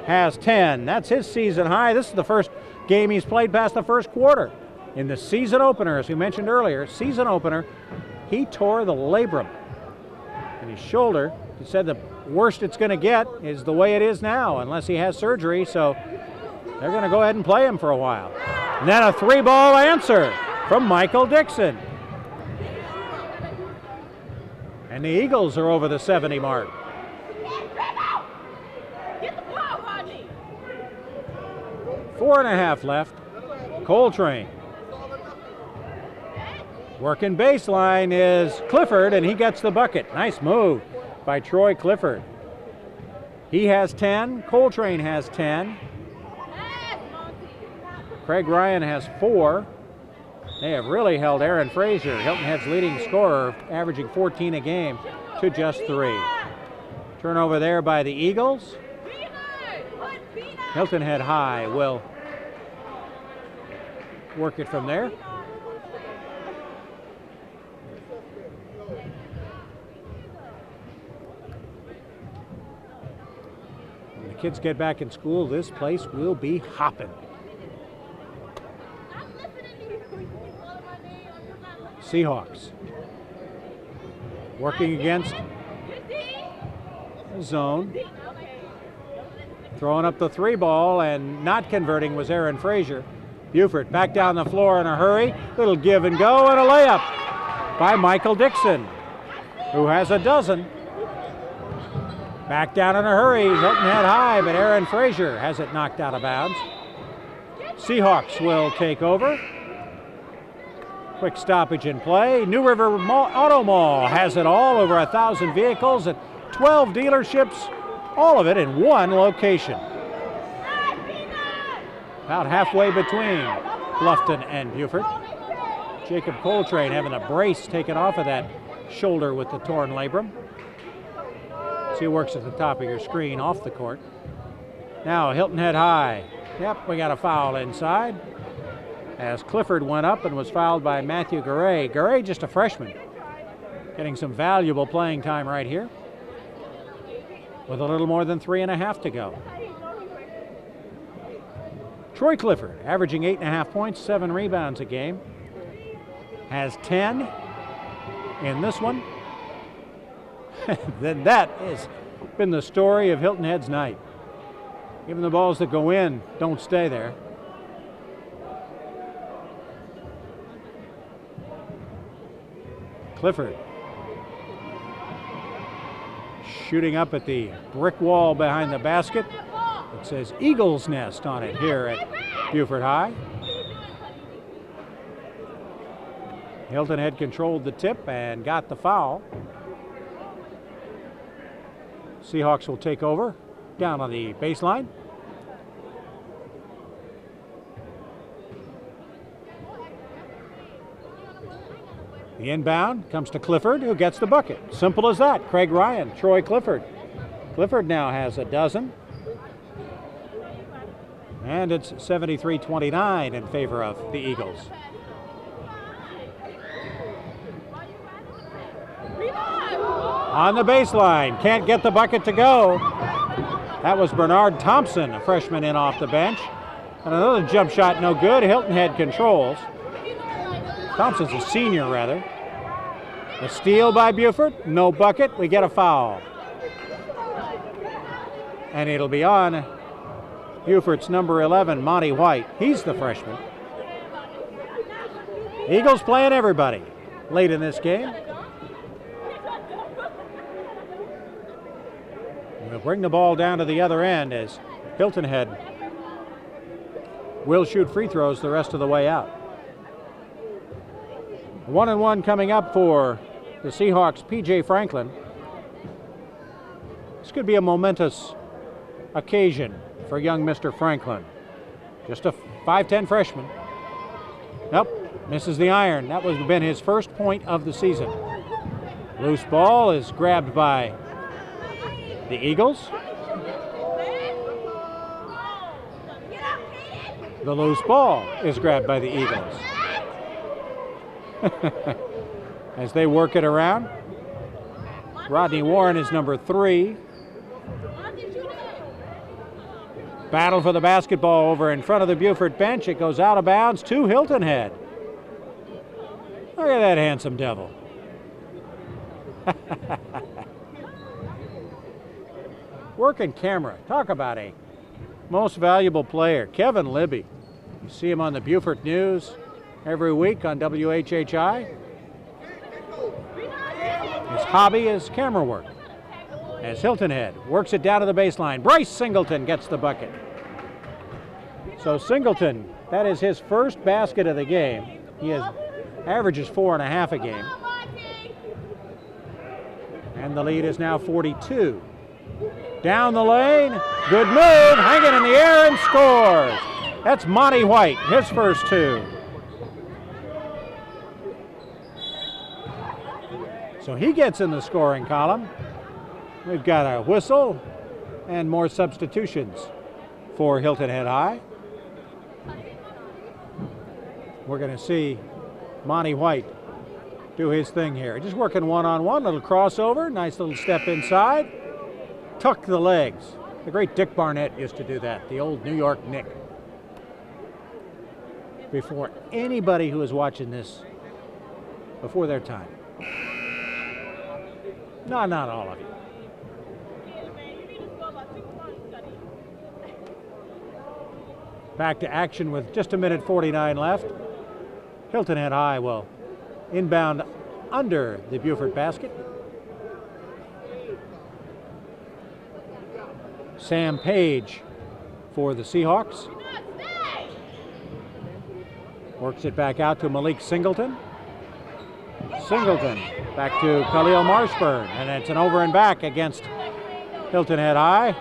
has 10. That's his season high. This is the first game he's played past the first quarter. In the season opener, as we mentioned earlier, season opener, he tore the labrum in his shoulder. He said the worst it's going to get is the way it is now, unless he has surgery. So they're going to go ahead and play him for a while. And then a 3-ball answer from Michael Dixon. And the Eagles are over the 70 mark. 4.5 left. Coltrane. Working baseline is Clifford, and he gets the bucket. Nice move by Troy Clifford. He has 10. Coltrane has 10. Craig Ryan has 4. They have really held Aaron Frazier, Hilton Head's leading scorer, averaging 14 a game, to just 3. Turnover there by the Eagles. Hilton Head High will work it from there. When the kids get back in school, this place will be hopping. Seahawks working against the zone. Throwing up the 3-ball and not converting was Aaron Frazier. Beaufort back down the floor in a hurry. Little give and go and a layup by Michael Dixon, who has a dozen. Back down in a hurry. Hilton Head High, but Aaron Frazier has it knocked out of bounds. Seahawks will take over. Quick stoppage in play. New River Auto Mall has it all, over 1,000 vehicles at 12 dealerships, all of it in one location. About halfway between Bluffton and Beaufort. Jacob Coltrane having a brace taken off of that shoulder with the torn labrum. See who works at the top of your screen off the court. Now Hilton Head High. Yep, we got a foul inside, as Clifford went up and was fouled by Matthew Garay. Garay just a freshman. getting some valuable playing time right here with a little more than 3.5 to go. Troy Clifford, averaging 8.5 points, 7 rebounds a game, has 10 in this one. Then that has been the story of Hilton Head's night. Even the balls that go in don't stay there. Clifford shooting up at the brick wall behind the basket. It says Eagle's Nest on it here at Beaufort High. Hilton Head controlled the tip and got the foul. Seahawks will take over down on the baseline. The inbound comes to Clifford, who gets the bucket. Simple as that. Craig Ryan, Troy Clifford. Clifford now has a dozen. And it's 73-29 in favor of the Eagles. On the baseline, can't get the bucket to go. That was Bernard Thompson, a freshman in off the bench. And another jump shot, no good. Hilton Head controls. Thompson's a senior, rather. A steal by Beaufort, no bucket. We get a foul. And it'll be on Beaufort's number 11, Monty White. He's the freshman. Eagles playing everybody late in this game. We'll bring the ball down to the other end as Hilton Head will shoot free throws the rest of the way out. 1-1 coming up for the Seahawks, P.J. Franklin. This could be a momentous occasion for young Mr. Franklin. Just a 5'10 freshman. Nope, misses the iron. That would have been his first point of the season. Loose ball is grabbed by the Eagles. The loose ball is grabbed by the Eagles. As they work it around. Rodney Warren is number 3. Battle for the basketball over in front of the Beaufort bench. It goes out of bounds to Hilton Head. Look at that handsome devil. Working camera. Talk about a most valuable player. Kevin Libby. You see him on the Beaufort News every week on WHHI. His hobby is camera work. As Hilton Head works it down to the baseline. Bryce Singleton gets the bucket. So Singleton, that is his first basket of the game. He averages 4.5 a game. And the lead is now 42. Down the lane, good move, hanging in the air and scores. That's Monty White, his first 2. So he gets in the scoring column. We've got a whistle and more substitutions for Hilton Head High. We're going to see Monty White do his thing here. Just working one-on-one, little crossover, nice little step inside. Tuck the legs. The great Dick Barnett used to do that, the old New York Knick. Before anybody who was watching this, before their time. No, not all of you. Back to action with just 1:49 left. Hilton Head High will inbound under the Beaufort basket. Sam Page for the Seahawks. Works it back out to Malik Singleton. Singleton back to Khalil Marshburn, and it's an over and back against Hilton Head High.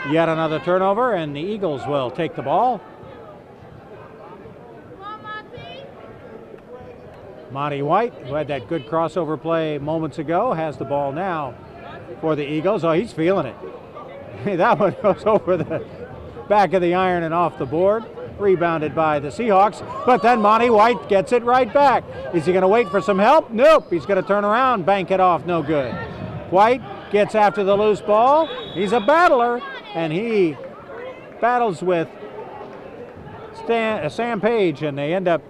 Yet another turnover, and the Eagles will take the ball. Monty White, who had that good crossover play moments ago, has the ball now for the Eagles. Oh, he's feeling it. That one goes over the back of the iron and off the board. Rebounded by the Seahawks, but then Monty White gets it right back. Is he going to wait for some help? Nope. He's going to turn around, bank it off, no good. White gets after the loose ball. He's a battler, and he battles with Sam Page, and they end up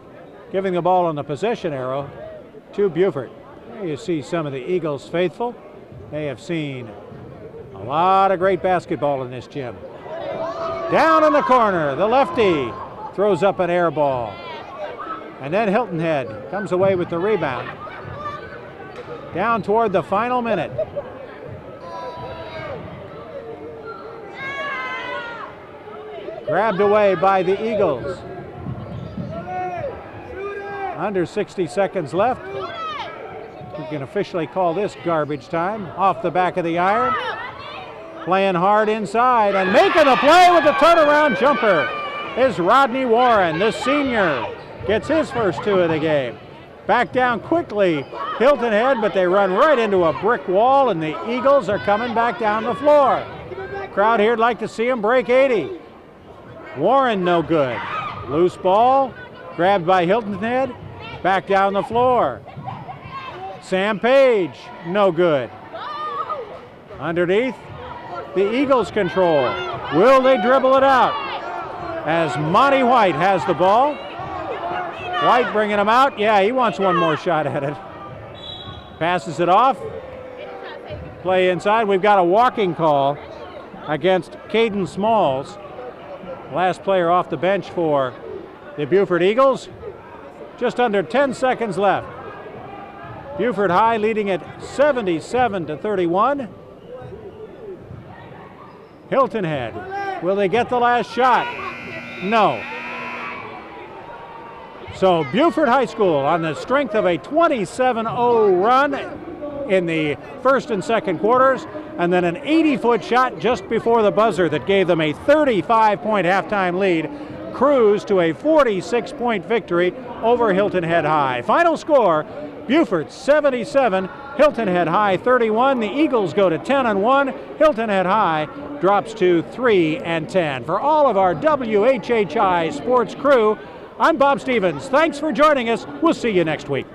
giving the ball on the possession arrow to Beaufort. There you see some of the Eagles faithful. They have seen a lot of great basketball in this gym. Down in the corner, the lefty throws up an air ball. And then Hilton Head comes away with the rebound. Down toward the final minute. Grabbed away by the Eagles. Under 60 seconds left. We can officially call this garbage time. Off the back of the iron. Playing hard inside and making the play with the turnaround jumper is Rodney Warren, the senior. Gets his first 2 of the game. Back down quickly, Hilton Head, but they run right into a brick wall, and the Eagles are coming back down the floor. Crowd here'd like to see him break 80. Warren no good. Loose ball, grabbed by Hilton Head, back down the floor. Sam Page, no good. Underneath, the Eagles control. Will they dribble it out? As Monty White has the ball. White bringing him out. Yeah, he wants one more shot at it. Passes it off. Play inside. We've got a walking call against Caden Smalls. Last player off the bench for the Beaufort Eagles. Just under 10 seconds left. Beaufort High leading at 77-31. Hilton Head. Will they get the last shot? No. So Beaufort High School, on the strength of a 27-0 run in the first and second quarters, and then an 80-foot shot just before the buzzer that gave them a 35-point halftime lead, cruised to a 46-point victory over Hilton Head High. Final score, Beaufort 77, Hilton Head High 31. The Eagles go to 10-1. Hilton Head High drops to 3-10. For all of our WHHI sports crew, I'm Bob Stevens. Thanks for joining us. We'll see you next week.